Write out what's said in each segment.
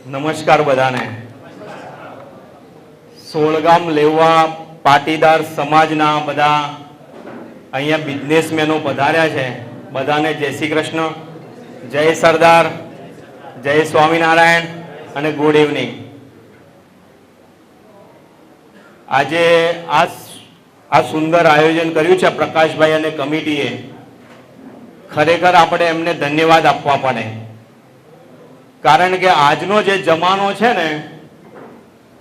નમસ્કાર બધાને. સોળગામ લેવા પાટીદાર સમાજના બધા અહીંયા બિઝનેસમેનો પધાર્યા છે. બધાને જય શ્રી કૃષ્ણ, જય સરદાર, જય સ્વામિનારાયણ અને ગુડ ઇવનિંગ. આજે આ સુંદર આયોજન કર્યું છે પ્રકાશભાઈ અને કમિટીએ. ખરેખર આપણે એમને ધન્યવાદ આપવા પડે, કારણ કે આજનો જે જમાનો છે ને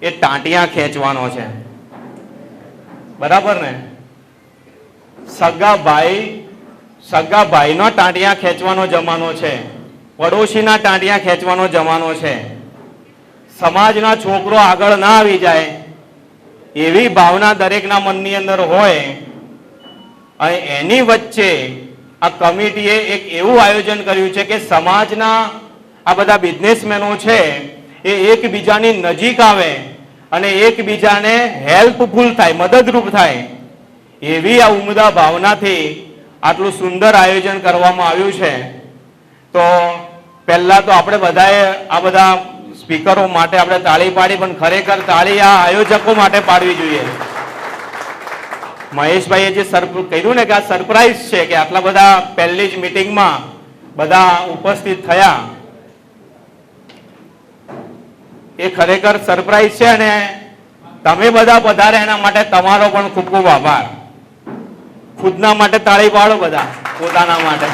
એ ટાંટિયા ખેંચવાનો છે. બરાબર ને? સગા ભાઈનો ટાંટિયા ખેંચવાનો જમાનો છે, પડોશીના ટાંટિયા ખેંચવાનો જમાનો છે. સમાજના છોકરો આગળ ના આવી જાય એવી ભાવના દરેકના મનની અંદર હોય, અને એની વચ્ચે આ કમિટીએ એક એવું આયોજન કર્યું છે કે સમાજના આ બધા બિઝનેસમેનો છે એ એકબીજાની નજીક આવે અને એકબીજાને હેલ્પફુલ થાય, મદદરૂપ થાય, એવી આ ઉમદા ભાવનાથી આટલું સુંદર આયોજન કરવામાં આવ્યું છે. તો પહેલા તો આપણે બધાએ આ બધા સ્પીકરો માટે આપણે તાળી પાડી, પણ ખરેખર તાળી આ આયોજકો માટે પાડવી જોઈએ. મહેશભાઈએ જે કહ્યું ને કે આ સરપ્રાઈઝ છે કે આટલા બધા પહેલી જ મીટિંગમાં બધા ઉપસ્થિત થયા, એ ખરેખર સરપ્રાઈઝ છે. અને તમે બધા પધારે એના માટે તમારો પણ ખૂબ ખૂબ આભાર. ખુદના માટે તાળી પાડો બધા, પોતાના માટે.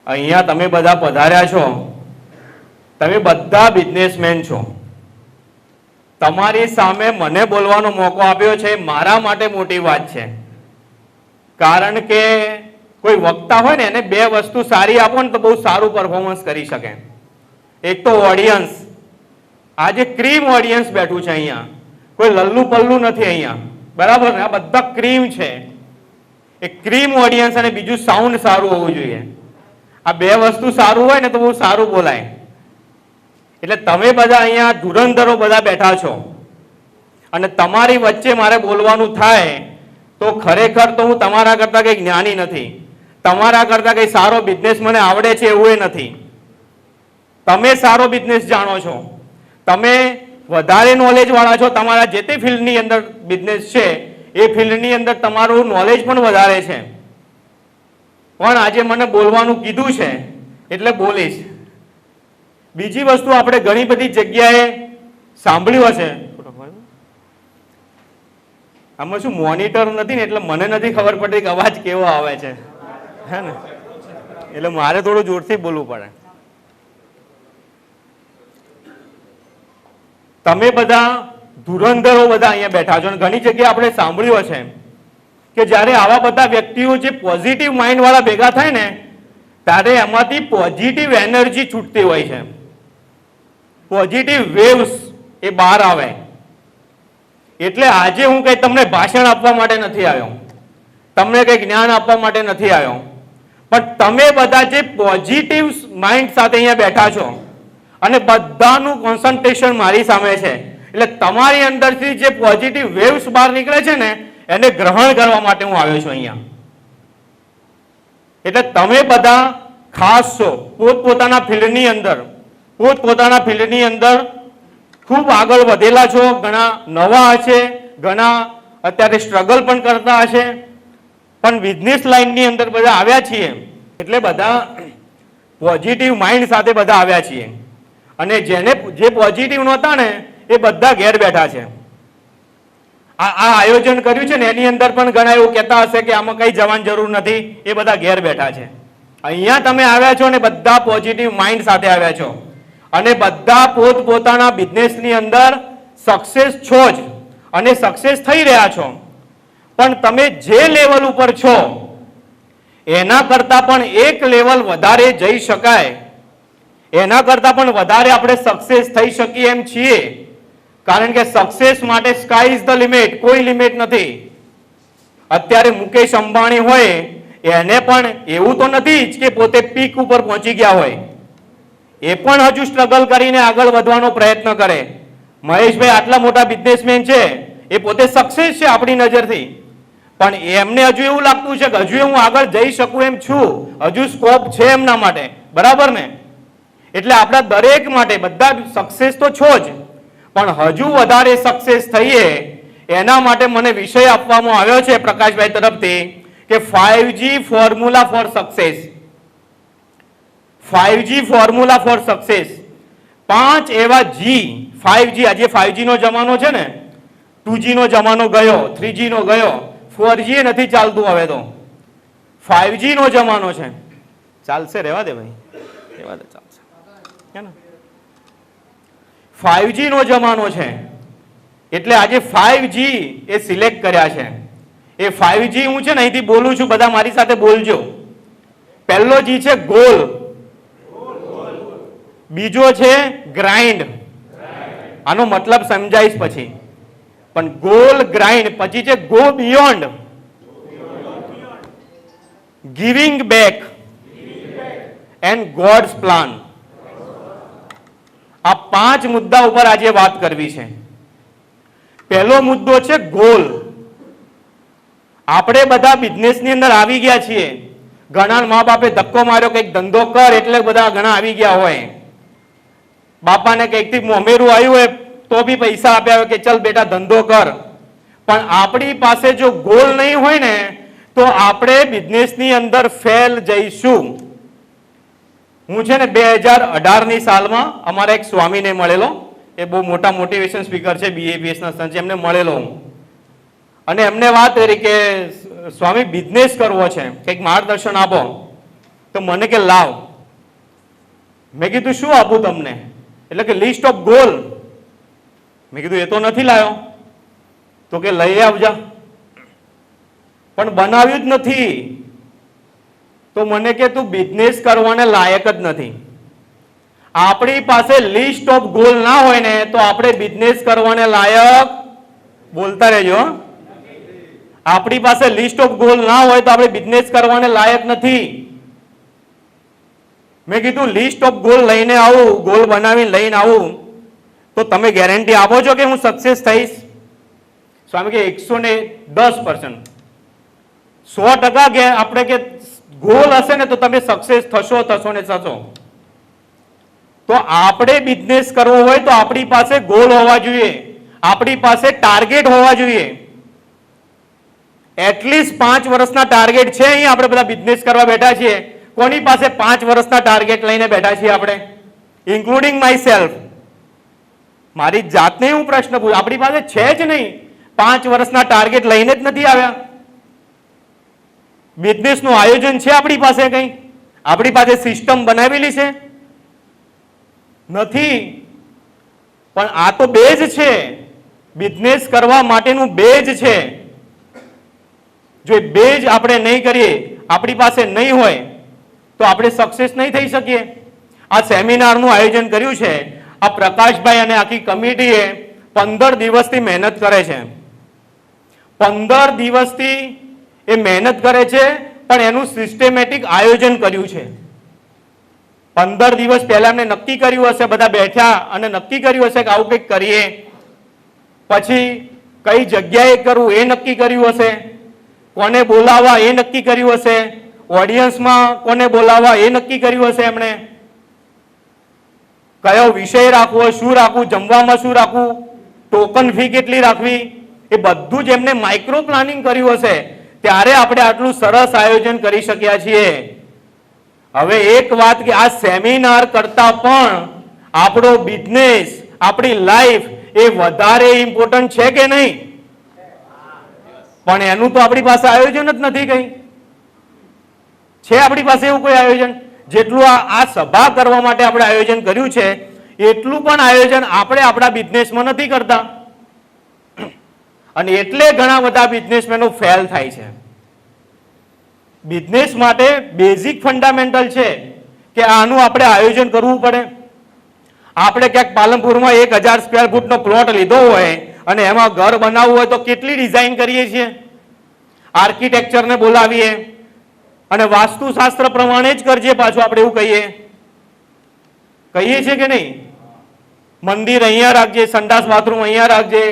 અહીંયા તમે બધા પધાર્યા છો, તમે બધા બિઝનેસમેન છો. તમારી સામે મને બોલવાનો મોકો આપ્યો છે, મારા માટે મોટી વાત છે. કારણ કે કોઈ વક્તા હોય ને એને બે વસ્તુ સારી આપો ને તો બહુ સારું પરફોર્મન્સ કરી શકે. એક તો ઓડિયન્સ, આજે ક્રીમ ઓડિયન્સ બેઠું છે અહીંયા, કોઈ લલ્લુ પલ્લુ નથી અહીંયા. બરાબર ને? આ બધા ક્રીમ છે. એ ક્રીમ ઓડિયન્સ, અને બીજું સાઉન્ડ સારું હોવું જોઈએ. આ બે વસ્તુ સારું હોય ને તો બહુ સારું બોલાય. એટલે તમે બધા અહીંયા ધુરંધરો બધા બેઠા છો, અને તમારી વચ્ચે મારે બોલવાનું થાય તો ખરેખર તો હું તમારા કરતા કંઈ જ્ઞાની નથી, તમારા કરતા કંઈ સારો બિઝનેસ મને આવડે છે એવું એ નથી. તમે સારો બિઝનેસ જાણો છો, તમે વધારે નોલેજ વાળા છો, તમારા જે તે ફિલ્ડની અંદર બિઝનેસ છે એ ફિલ્ડની અંદર તમારું નોલેજ પણ વધારે છે. પણ આજે મને બોલવાનું કીધું છે એટલે બોલીશ. બીજી વસ્તુ આપણે ઘણી બધી જગ્યાએ સાંભળ્યું હશે, આમાં શું મોનિટર નથી ને એટલે મને નથી ખબર પડતી કે અવાજ કેવો આવે છે, હે ને? એટલે મારે થોડું જોરથી બોલવું પડે. તમે બધા ધુરંધરો બધા અહીંયા બેઠા છો, અને ઘણી જગ્યાએ આપણે સાંભળ્યું હશે કે જ્યારે આવા બધા વ્યક્તિઓ જે પોઝિટિવ માઇન્ડ વાળા ભેગા થાય ને ત્યારે એમાંથી પોઝિટિવ એનર્જી છૂટતી હોય છે, પોઝિટિવ વેવ્સ એ બહાર આવે. એટલે આજે હું કઈ તમને ભાષણ આપવા માટે નથી આવ્યો, તમને કઈ જ્ઞાન આપવા માટે નથી આવ્યો, પણ તમે બધા જે પોઝિટિવ માઇન્ડ સાથે અહીંયા બેઠા છો અને બધાનું કોન્સન્ટ્રેશન મારી સામે છે, એટલે તમારી અંદરથી જે પોઝિટિવ વેવ્સ બહાર નીકળે છે ને એને ગ્રહણ કરવા માટે હું આવ્યો છું અહીંયા. એટલે તમે બધા ખાસ છો, પોતપોતાના ફિલ્ડની અંદર ખૂબ આગળ વધેલા છો. ઘણા નવા હશે, ઘણા અત્યારે સ્ટ્રગલ પણ કરતા હશે, પણ બિઝનેસ લાઈનની અંદર બધા આવ્યા છીએ એટલે બધા પોઝિટિવ માઇન્ડ સાથે બધા આવ્યા છીએ. અને જે પોઝિટિવ નહોતા ને એ બધા ઘેર બેઠા છે. આ આયોજન કર્યું છે ને એની અંદર પણ ઘણા એવું કહેતા હશે કે આમાં કઈ જવાની જરૂર નથી, એ બધા ઘેર બેઠા છે. અહીંયા તમે આવ્યા છો ને બધા પોઝિટિવ માઇન્ડ સાથે આવ્યા છો, અને બધા પોતપોતાના બિઝનેસની અંદર સક્સેસ છો જ, અને સક્સેસ થઈ રહ્યા છો. પણ તમે જે લેવલ ઉપર છો એના કરતા પણ એક લેવલ વધારે જઈ શકાય, એના કરતા પણ વધારે આપણે સક્સેસ થઈ શકીએ એમ છીએ. કારણ કે સક્સેસ માટે સ્કાય ઇઝ ધ લિમિટ, કોઈ લિમિટ નથી. અત્યારે મુકેશ અંબાણી હોય એને પણ એવું તો નથી જ કે પોતે પીક ઉપર પહોંચી ગયા હોય, એ પણ હજુ સ્ટ્રગલ કરીને આગળ વધવાનો પ્રયત્ન કરે. મહેશભાઈ આટલા મોટા બિઝનેસમેન છે, એ પોતે સક્સેસ છે આપણી નજરથી, પણ એમને હજુ એવું લાગતું છે કે હજુ હું આગળ જઈ શકું એમ છું, હજુ સ્કોપ છે એમના માટે, બરાબર ને? એટલે આપણા દરેક માટે બધા સક્સેસ તો છો જ, પણ હજુ વધારે સક્સેસ થઈએ એના માટે મને વિષય આપવામાં આવ્યો છે પ્રકાશભાઈ તરફથી કે 5G formula four success. 5G formula four success. 5 એવા જી. 5G, આજે 5G નો જમાનો છે ને, 2G નો જમાનો ગયો, 3G નો ગયો, 4G નથી ચાલતું હવે તો, 5G નો જમાનો છે. ચાલશે, રહેવા દે ભાઈ, રહેવા દે, ચાલશે હે ને. 5G નો જમાનો છે એટલે આજે 5G એ સિલેક્ટ કર્યા છે. એ 5G હું છે ને અહીંથી બોલું છું, બધા મારી સાથે બોલજો. પહેલો G છે ગોલ, બીજો છે ગ્રાઇન્ડ. આનો મતલબ સમજાઈશ પછી, પણ ગોલ, ગ્રાઇન્ડ, પછી છે go beyond, giving back and gods plan. આ 5 મુદ્દા ઉપર આજે વાત કરવી છે. પહેલો મુદ્દો છે ગોલ. આપણે બધા બિઝનેસની અંદર આવી ગયા છીએ. ઘણા મા બાપે ધક્કો માર્યો, કંઈક ધંધો કર, એટલે બધા ઘણા આવી ગયા હોય. બાપાને કંઈકથી મોમેરું આવ્યું હોય તો બી પૈસા આપ્યા હોય કે ચલ બેટા ધંધો કર. પણ આપણી પાસે જો ગોલ નહીં હોય ને તો આપણે બિઝનેસની અંદર ફેલ જઈશું. હું છે ને 2018ની સાલમાં અમારા એક સ્વામીને મળેલો, એ બહુ મોટા મોટિવેશન સ્પીકર છે, BAPS ના સંત છે, એમને મળેલો હું. અને એમને વાત કરી કે સ્વામી બિઝનેસ કરવો છે, કંઈક માર્ગદર્શન આપો. તો મને કે લાવ. મેં કીધું શું આપું તમને? એટલે કે લિસ્ટ ઓફ ગોલ. મેં કીધું એ તો નથી લાવ્યો. તો કે લઈ આવજા. પણ બનાવ્યું જ નથી. તો મને કે તું બિઝનેસ કરવાને લાયક જ નથી. આપણી પાસે લિસ્ટ ઓફ ગોલ ના હોય ને તો આપણે બિઝનેસ કરવાને લાયક, બોલતા રહેજો, આપણી પાસે લિસ્ટ ઓફ ગોલ ના હોય તો આપણે બિઝનેસ કરવાને લાયક નથી. મેં કીધું લિસ્ટ ઓફ ગોલ લઈને આવું, ગોલ બનાવીને લઈને આવું તો તમે ગેરંટી આપો છો કે હું સક્સેસ થઈશ? સ્વામી કે 110%, 100% કે આપણે કે ગોલ હશે ને તો તમે સક્સેસ થશો ને થશો. તો આપણે બિઝનેસ કરવો હોય તો આપણી પાસે ગોલ હોવા જોઈએ, આપણી પાસે ટાર્ગેટ હોવા જોઈએ. એટલીસ્ટ 5 વર્ષના ટાર્ગેટ છે. અહીં આપણે બધા બિઝનેસ કરવા બેઠા છીએ, કોની પાસે 5 વર્ષના ટાર્ગેટ લઈને બેઠા છીએ આપણે? Including my self. મારી જાતને હું પ્રશ્ન પૂછું, આપણી પાસે છે જ નહીં. 5 વર્ષના ટાર્ગેટ લઈને જ નથી આવ્યા. બિઝનેસનું આયોજન છે આપણી પાસે? કંઈ આપણી પાસે સિસ્ટમ બનાવેલી છે? નથી. પણ આ તો બેઝ છે, બિઝનેસ કરવા માટેનું બેઝ છે. જો બેઝ આપણે નહીં કરીએ, આપણી પાસે નહીં હોય તો આપણે સક્સેસ નહીં થઈ શકીએ. આ સેમિનારનું આયોજન કર્યું છે આ પ્રકાશભાઈ અને આખી કમિટીએ 15 દિવસથી મહેનત કરે છે. 15 દિવસથી એ મહેનત કરે છે, પણ એનું સિસ્ટેમેટિક આયોજન કર્યું છે. 15 દિવસ પહેલા એમને નક્કી કર્યું હશે, બધા બેઠા અને નક્કી કર્યું હશે કે આવું કંઈક કરીએ. પછી કઈ જગ્યાએ કરવું એ નક્કી કર્યું હશે, કોને બોલાવવા એ નક્કી કર્યું હશે, ઓડિયન્સમાં કોને બોલાવવા એ નક્કી કર્યું હશે એમણે, કયો વિષય રાખવો, શું રાખવું, જમવામાં શું રાખવું, ટોકન ફી કેટલી રાખવી, એ બધું જ એમને માઇક્રો પ્લાનિંગ કર્યું હશે. ત્યારે આપણે આટલું સરસ આયોજન કરી શક્યા છીએ. હવે એક વાત કે આ સેમિનાર કરતા પણ આપણો બિઝનેસ, આપણી લાઈફ એ વધારે ઇમ્પોર્ટન્ટ છે કે નહીં? પણ એનું તો આપણી પાસે આયોજન જ નથી. કઈ છે આપણી પાસે એવું કોઈ આયોજન? જેટલું આ સભા કરવા માટે આપણે આયોજન કર્યું છે એટલું પણ આયોજન આપણે આપણા બિઝનેસમાં નથી કરતા. અને એટલે ઘણા બધા બિઝનેસમેનો ફેલ થાય છે. બિઝનેસ માટે બેઝિક ફંડામેન્ટલ છે કે આનું આપણે આયોજન કરવું પડે. આપણે ક્યાંક પાલનપુરમાં 1000 સ્ક્વેર ફૂટનો પ્લોટ લીધો હોય અને એમાં ઘર બનાવવું હોય તો કેટલી ડિઝાઇન કરીએ છીએ, આર્કિટેક્ચરને બોલાવીએ અને વાસ્તુશાસ્ત્ર પ્રમાણે જ કરજે પાછું આપણે એવું કહીએ છીએ કે નહીં? મંદિર અહીંયા રાખજે, સંડાસ બાથરૂમ અહીંયા રાખજે,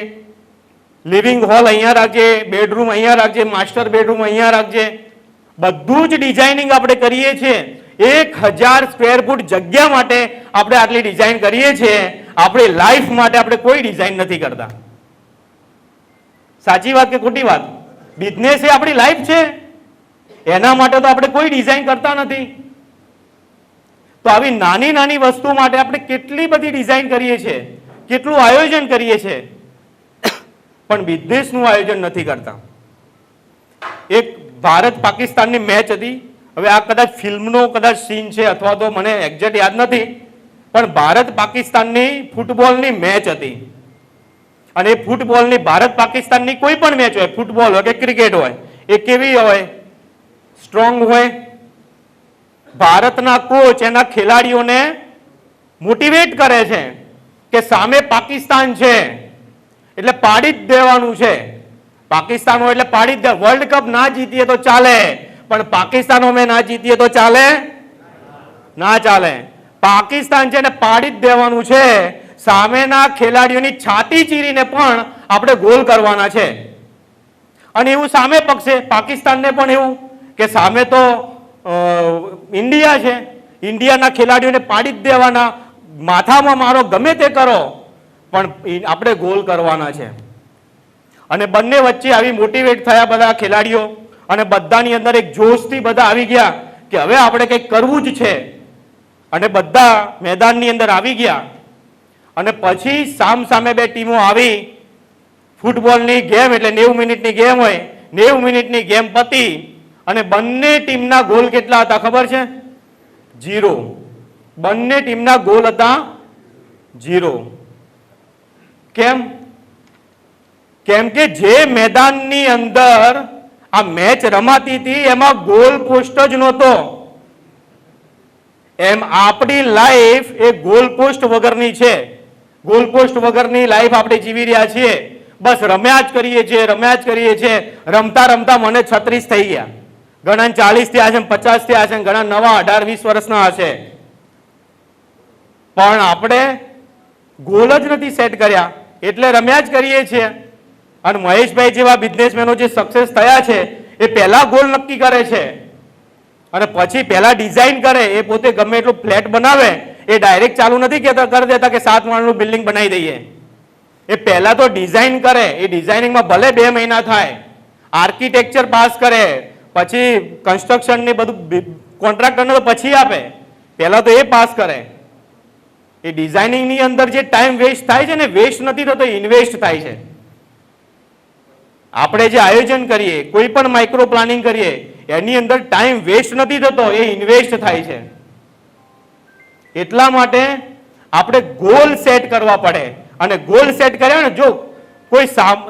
લિવિંગ હોલ અહીંયા રાખજે, બેડરૂમ અહીંયા રાખજે, માસ્ટર બેડરૂમ અહીંયા રાખજે. બધું જ ડિઝાઇનિંગ આપણે કરીએ છીએ. 1000 સ્ક્વેર ફૂટ જગ્યા માટે આપણે આટલી ડિઝાઇન કરીએ છીએ. આપણી લાઈફ માટે આપણે કોઈ ડિઝાઇન નથી કરતા. સાચી વાત કે ખોટી વાત? બિઝનેસ એ આપણી લાઈફ છે, એના માટે તો આપણે કોઈ ડિઝાઇન કરતા નથી. તો આવી નાની નાની વસ્તુ માટે આપણે કેટલી બધી ડિઝાઇન કરીએ છીએ, કેટલું આયોજન કરીએ છીએ, પણ બિઝનેસનું આયોજન નથી કરતા. એક ભારત પાકિસ્તાનની મેચ હતી. હવે આ કદાચ ફિલ્મનો કદાચ સીન છે અથવા તો મને એક્ઝેક્ટ યાદ નથી, પણ ભારત પાકિસ્તાનની ફૂટબોલની મેચ હતી. અને એ ફૂટબોલની ભારત પાકિસ્તાનની કોઈ પણ મેચ હોય, ફૂટબોલ હોય કે ક્રિકેટ હોય, એ કેવી હોય? સ્ટ્રોંગ હોય. ભારતના કોચ એના ખેલાડીઓને મોટિવેટ કરે છે કે સામે પાકિસ્તાન છે એટલે પાડી જ દેવાનું છે. પાકિસ્તાન હોય એટલે પાડી જ દે. વર્લ્ડ કપ ના જીતીએ તો ચાલે, પણ પાકિસ્તાન અમે ના જીતીએ તો ચાલે ના ચાલે. પાકિસ્તાન છે ને પાડી જ દેવાનું છે. સામેના ખેલાડીઓની છાતી ચીરીને પણ આપણે ગોલ કરવાના છે. અને એવું સામે પક્ષે પાકિસ્તાનને પણ એવું કે સામે તો ઇન્ડિયા છે, ઇન્ડિયાના ખેલાડીઓને પાડી જ દેવાના, માથામાં મારો ગમે તે કરો, પણ આપણે ગોલ કરવાના છે. અને બંને વચ્ચે આવી મોટિવેટ થયા બધા ખેલાડીઓ, અને બધાની અંદર એક જોશથી બધા આવી ગયા કે હવે આપણે કંઈક કરવું જ છે. અને બધા મેદાનની અંદર આવી ગયા. અને પછી સામ સામે બે ટીમો આવી. ફૂટબોલની ગેમ એટલે 90 મિનિટની ગેમ હોય. 90 મિનિટની ગેમ પતી અને બંને ટીમના ગોલ કેટલા હતા ખબર છે? 0. બંને ટીમના ગોલ હતા 0. કેમ? કેમ કે જે મેદાનની અંદર આ મેચ રમાતી હતી એમાં ગોલ પોસ્ટ જ નહોતો. એમ આપણી લાઈફ એ ગોલ પોસ્ટ વગરની છે. ગોલ પોસ્ટ વગરની લાઈફ આપણે જીવી રહ્યા છીએ. બસ રમ્યા જ કરીએ છીએ, રમ્યા જ કરીએ છીએ. રમતા રમતા મને 36 થઈ ગયા, ઘણા 40 થયા છે, 50 થયા છે, ઘણા નવા 18-20 વર્ષના હશે, પણ આપણે ગોલ જ નથી સેટ કર્યા એટલે રમ્યા જ કરીએ છીએ. અને મહેશભાઈ જેવા બિઝનેસમેનો જે સક્સેસ થયા છે એ પહેલા ગોલ નક્કી કરે છે અને પછી પહેલા ડિઝાઇન કરે. એ પોતે ગમે એટલું ફ્લેટ બનાવે, એ ડાયરેક્ટ ચાલુ નથી કરી દેતા કે 7 માળનું બિલ્ડિંગ બનાવી દઈએ. એ પહેલા તો ડિઝાઇન કરે. એ ડિઝાઇનિંગમાં ભલે 2 મહિના થાય, આર્કિટેક્ચર પાસ કરે, પછી કન્સ્ટ્રક્શન ને બધું કોન્ટ્રાક્ટરને તો પછી આપે, પહેલા તો એ પાસ કરે. એ ડિઝાઇનિંગની અંદર જે ટાઈમ વેસ્ટ થાય છે ને, વેસ્ટ નથી થતો, ઇન્વેસ્ટ થાય છે. આપણે જે આયોજન કરીએ, કોઈ પણ માઇક્રો પ્લાનિંગ કરીએ, એની અંદર ટાઈમ વેસ્ટ નથી થતો, એ ઇન્વેસ્ટ થાય છે. એટલા માટે આપણે ગોલ સેટ કરવા પડે. અને ગોલ સેટ કર્યા ને, જો કોઈ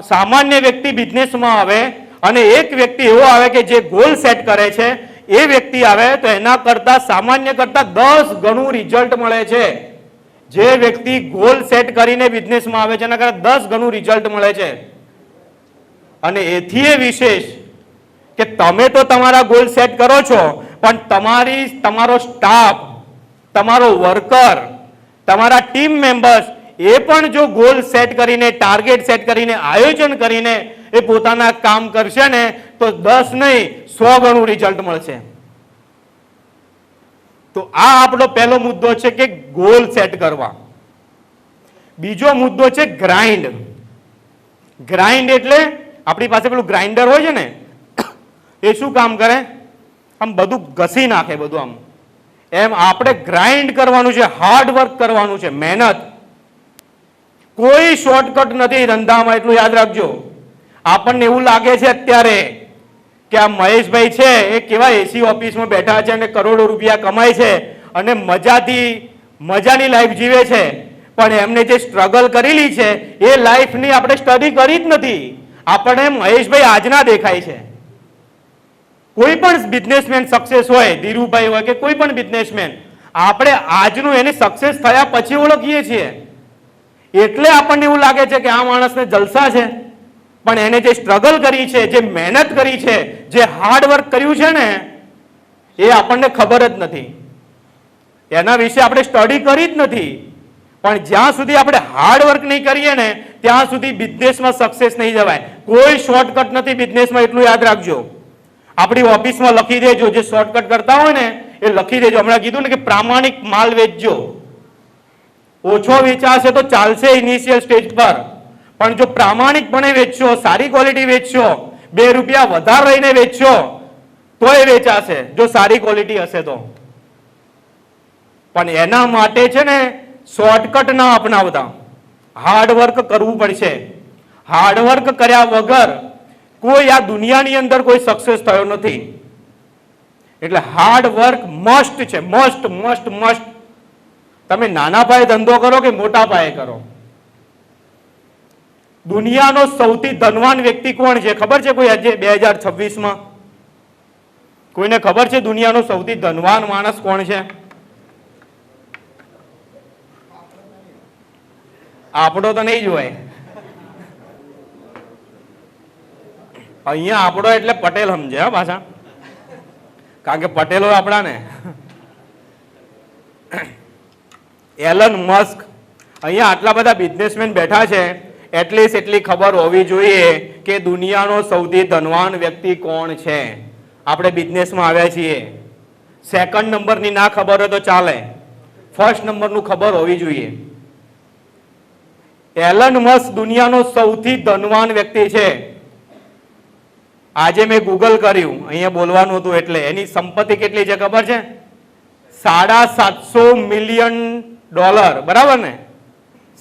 સામાન્ય વ્યક્તિ બિઝનેસમાં આવે અને એક વ્યક્તિ એવો આવે કે જે ગોલ સેટ કરે છે, એ વ્યક્તિ આવે તો એના કરતા સામાન્ય કરતા 10 ગણું રિઝલ્ટ મળે છે. જે વ્યક્તિ ગોલ સેટ કરીને બિઝનેસમાં આવે છે એના કરતા 10 ગણું રિઝલ્ટ મળે છે. અને એથી એ વિશેષ કે તમે તો તમારા ગોલ સેટ કરો છો, પણ તમારો સ્ટાફ, તમારો વર્કર, તમારા ટીમ મેમ્બર્સ એ પણ જો ગોલ સેટ કરીને, ટાર્ગેટ સેટ કરીને, આયોજન કરીને એ પોતાના કામ કરશે ને તો 10 નહીં 100 ગણું રિઝલ્ટ મળશે. તો આ આપણો પહેલો મુદ્દો છે કે ગોલ સેટ કરવા. બીજો મુદ્દો છે ગ્રાઇન્ડ. ગ્રાઇન્ડ એટલે આપણી પાસે પેલું ગ્રાઇન્ડર હોય છે ને, એ શું કામ કરે? આમ બધું ઘસી નાખે બધું આમ. એમ આપણે ગ્રાઇન્ડ કરવાનું છે, હાર્ડ વર્ક કરવાનું છે, મહેનત. કોઈ શોર્ટકટ નથી ધંધામાં, એટલું યાદ રાખજો. આપણને એવું લાગે છે અત્યારે કે આ મહેશભાઈ છે એ કેવા એસી ઓફિસમાં બેઠા છે અને કરોડો રૂપિયા કમાય છે અને મજાની લાઈફ જીવે છે, પણ એમને જે સ્ટ્રગલ કરેલી છે એ લાઈફની આપણે સ્ટડી કરી જ નથી. આપણે મહેશભાઈ આજના દેખાય છે. કોઈ પણ બિઝનેસમેન સક્સેસ હોય, ધીરુભાઈ હોય કે કોઈ પણ બિઝનેસમેન, આપણે આજનું એને સક્સેસ થયા પછી ઓળખીએ છીએ. એટલે આપણને એવું લાગે છે કે આ માણસને જલસા છે, પણ એને જે સ્ટ્રગલ કરી છે, જે મહેનત કરી છે, જે હાર્ડ વર્ક કર્યું છે ને, એ આપણને ખબર જ નથી. એના વિશે આપણે સ્ટડી કરી જ નથી. પણ જ્યાં સુધી આપણે હાર્ડ વર્ક નહીં કરીએ ને ત્યાં સુધી બિઝનેસમાં સક્સેસ નહીં જવાય. કોઈ શોર્ટકટ નથી બિઝનેસમાં, એટલું યાદ રાખજો. આપણી ઓફિસમાં લખી દેજો, જે શોર્ટકટ કરતા હોય ને એ લખી દેજો. હમણાં કીધું ને કે પ્રામાણિક માલ વેચજો. ઓછો વેચાશે તો ચાલશે ઇનિશિયલ સ્ટેજ પર, પણ જો પ્રામાણિકપણે વેચશો, સારી ક્વોલિટી વેચશો, 2 રૂપિયા વધારે લઈને વેચશો તો એ વેચાશે, જો સારી ક્વોલિટી હશે તો. પણ એના માટે છે ને શોર્ટકટ ના અપનાવતા, હાર્ડવર્ક કરવું પડશે. હાર્ડવર્ક કર્યા વગર કોઈ આ દુનિયાની અંદર કોઈ સક્સેસ થયો નથી. એટલે હાર્ડવર્ક મસ્ટ છે, મસ્ટ મસ્ટ મસ્ટ. તમે નાના પાયે ધંધો કરો કે મોટા પાયે કરો. દુનિયાનો સૌથી ધનવાન વ્યક્તિ કોણ છે ખબર છે કોઈ આજે 2026માં? કોઈને ખબર છે દુનિયાનો સૌથી ધનવાન માણસ કોણ છે? આપણો તો નહીં જોવાય. અહીંયા આપણો એટલે પટેલ સમજે હા પાછા, કારણ કે પટેલો આપણા ને. એલન મસ્ક, અહીંયા આટલા બધા બિઝનેસમેન બેઠા છે, એટલીસ્ટ એટલી ખબર હોવી જોઈએ કે દુનિયાનો સૌથી ધનવાન વ્યક્તિ કોણ છે. આપણે બિઝનેસમાં આવ્યા છીએ, સેકન્ડ નંબરની ના ખબર હોય તો ચાલે, ફર્સ્ટ નંબરનું ખબર હોવી જોઈએ. એલન મસ્ક દુનિયાનો સૌથી ધનવાન વ્યક્તિ છે. આજે મેં ગૂગલ કર્યું, અહીંયા બોલવાનું હતું એટલે, એની સંપત્તિ કેટલી છે ખબર છે? $750 મિલિયન, બરાબર ને?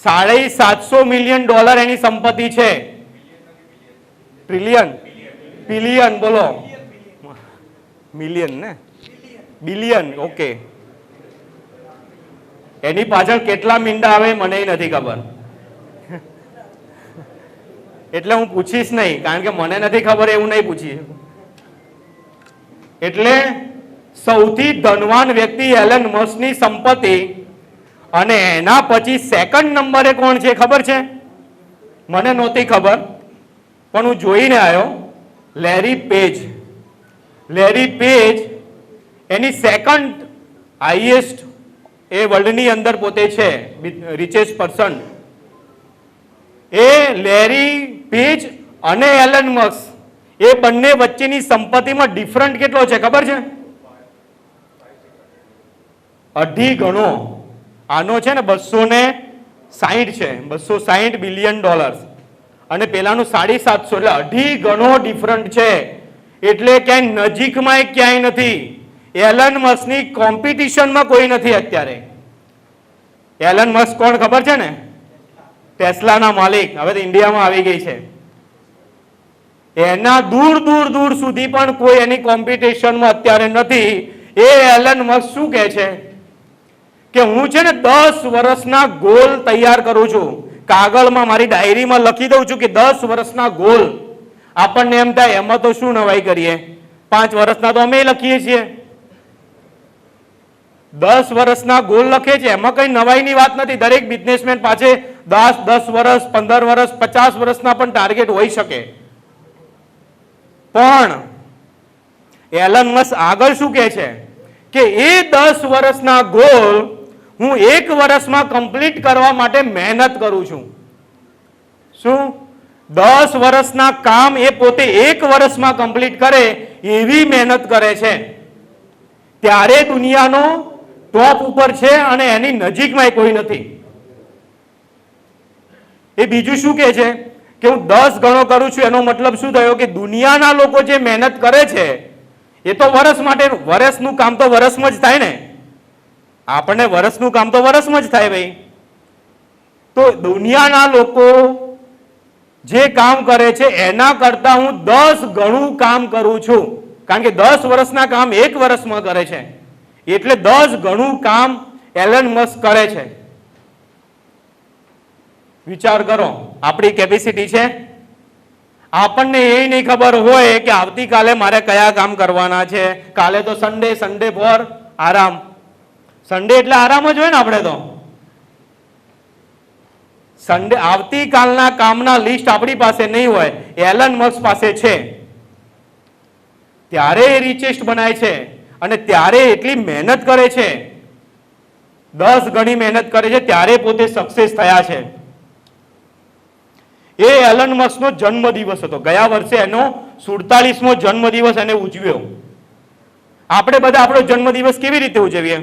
$750 મિલિયન એની સંપત્તિ છે. ટ્રિલિયન, બિલિયન બોલો, મિલિયન ને બિલિયન, ઓકે. એની પાછળ કેટલા મીંડા આવે મને નથી ખબર, એટલે હું પૂછીશ નહીં, કારણ કે મને નથી ખબર એવું નહીં પૂછીશ. એટલે સૌથી ધનવાન વ્યક્તિ એલન મસ્કની સંપત્તિ, અને એના પછી સેકન્ડ નંબરે કોણ છે ખબર છે? મને નહોતી ખબર પણ હું જોઈને આવ્યો, લેરી પેજ. લેરી પેજ એની સેકન્ડ હાઈએસ્ટ એ વર્લ્ડની અંદર પોતે છે રિચેસ્ટ પર્સન. એ લેરી પેજ અને એલન મસ્ક એ બંને વચ્ચેની સંપત્તિમાં ડિફરન્ટ કેટલો છે ખબર છે? 2.5 ગણો. આનો છે ને 260 છે, $260 બિલિયન, અને પેલાનું 750, એટલે 2.5 ગણો ડિફરન્ટ છે. એટલે ક્યાંય નજીકમાં ક્યાંય નથી. એલન મસ્કની કોમ્પિટિશનમાં કોઈ નથી અત્યારે. એલન મસ્ક કોણ ખબર છે ને? ટેસ્લાના માલિક, હવે તો ઇન્ડિયામાં આવી ગઈ છે. એના દૂર દૂર દૂર સુધી પણ કોઈ એની કોમ્પિટિશનમાં અત્યારે નથી. એ એલન મસ્ક શું કહે છે કે હું છે ને 10 વર્ષના ગોલ તૈયાર કરું છું, કાગળમાં મારી ડાયરીમાં લખી દઉં છું કે 10 વર્ષના ગોલ. આપણને એમ થાય એમાં તો શું નવાઈ કરીએ, 5 વર્ષના તો અમે લખીએ છીએ. 10 વર્ષના ગોલ લખે છે, એમાં કઈ નવાઈની વાત નથી. દરેક બિઝનેસમેન પાસે 10 વર્ષ, 15 વર્ષ, 50 વર્ષના પણ ટાર્ગેટ હોઈ શકે. પણ એલન મસ્ક આગળ શું કહે છે કે એ 10 વર્ષના ગોલ હું 1 વર્ષમાં કમ્પ્લીટ કરવા માટે મહેનત કરું છું. શું? 10 વર્ષના કામ એ પોતે 1 વર્ષમાં કમ્પ્લીટ કરે એવી મહેનત કરે છે. ત્યારે દુનિયાનો ટોપ ઉપર છે અને એની નજીકમાં કોઈ નથી. એ બીજું શું કહે છે કે હું 10 ગણો કરું છું, એનો મતલબ શું થયો કે દુનિયાના લોકો જે મહેનત કરે છે એ તો વર્ષ માટે, વર્ષનું કામ તો વર્ષમાં જ થાય ને. આપણને વર્ષનું કામ તો વર્ષમાં જ થાય ભાઈ. તો દુનિયાના લોકો જે કામ કરે છે એના કરતા હું 10 ગણું કામ કરું છું, કારણ કે 10 વર્ષના કામ 1 વર્ષમાં કરે છે, એટલે 10 ગણું કામ એલન મસ્ક કરે છે. વિચાર કરો, આપણી કેપેસિટી છે? આપણને એ નહીં ખબર હોય કે આવતીકાલે મારે કયા કામ કરવાના છે. કાલે તો સન્ડે, સન્ડે ફોર આરામ. સન્ડે એટલે આરામ જ હોય ને. આપણે તો સન્ડે, આવતીકાલના કામના લિસ્ટ આપણી પાસે નહીં હોય, એલન મસ્ક પાસે છે. ત્યારે એ રિચેસ્ટ બનાય છે અને ત્યારે એટલી મહેનત કરે છે, 10 ગણી મહેનત કરે છે, ત્યારે પોતે સક્સેસ થયા છે. એ એલન મસ્કનો જન્મદિવસ હતો. ગયા વર્ષે એનો 47મો જન્મદિવસ એને ઉજવ્યો. આપણે બધા આપણો જન્મદિવસ કેવી રીતે ઉજવીએ?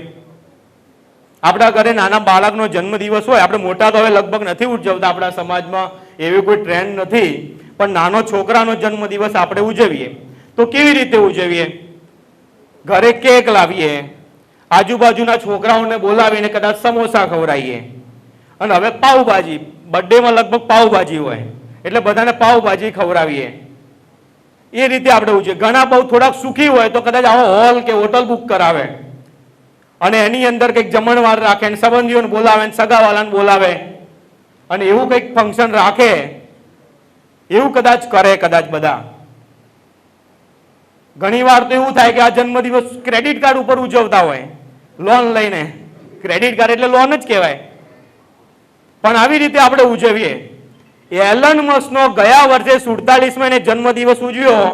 આપણા ઘરે નાના બાળકનો જન્મદિવસ હોય, આપણે મોટા તો હવે લગભગ નથી ઉજવતા, આપણા સમાજમાં એવી કોઈ ટ્રેન્ડ નથી, પણ નાનો છોકરાનો જન્મદિવસ આપણે ઉજવીએ તો કેવી રીતે ઉજવીએ? ઘરે કેક લાવીએ, આજુબાજુના છોકરાઓને બોલાવીને કદાચ સમોસા ખવડાવીએ, અને હવે પાવભાજી, બર્થડેમાં લગભગ પાવભાજી હોય એટલે બધાને પાવભાજી ખવડાવીએ. એ રીતે આપણે ઉજવીએ. ઘણા બહુ થોડાક સુખી હોય તો કદાચ આવો હોલ કે હોટલ બુક કરાવે અને એની અંદર કંઈક જમણવાર રાખે ને સંબંધીઓને બોલાવે ને સગાવાલાને બોલાવે અને એવું કંઈક ફંક્શન રાખે, એવું કદાચ કરે કદાચ બધા. ઘણી વાર તો એવું થાય કે આ જન્મદિવસ ક્રેડિટ કાર્ડ ઉપર ઉજવતા હોય, લોન લઈને. ક્રેડિટ કાર્ડ એટલે લોન જ કહેવાય. પણ આવી રીતે આપણે ઉજવીએ. એલન મસ્કનો ગયા વર્ષે 47માં એને જન્મદિવસ ઉજવ્યો,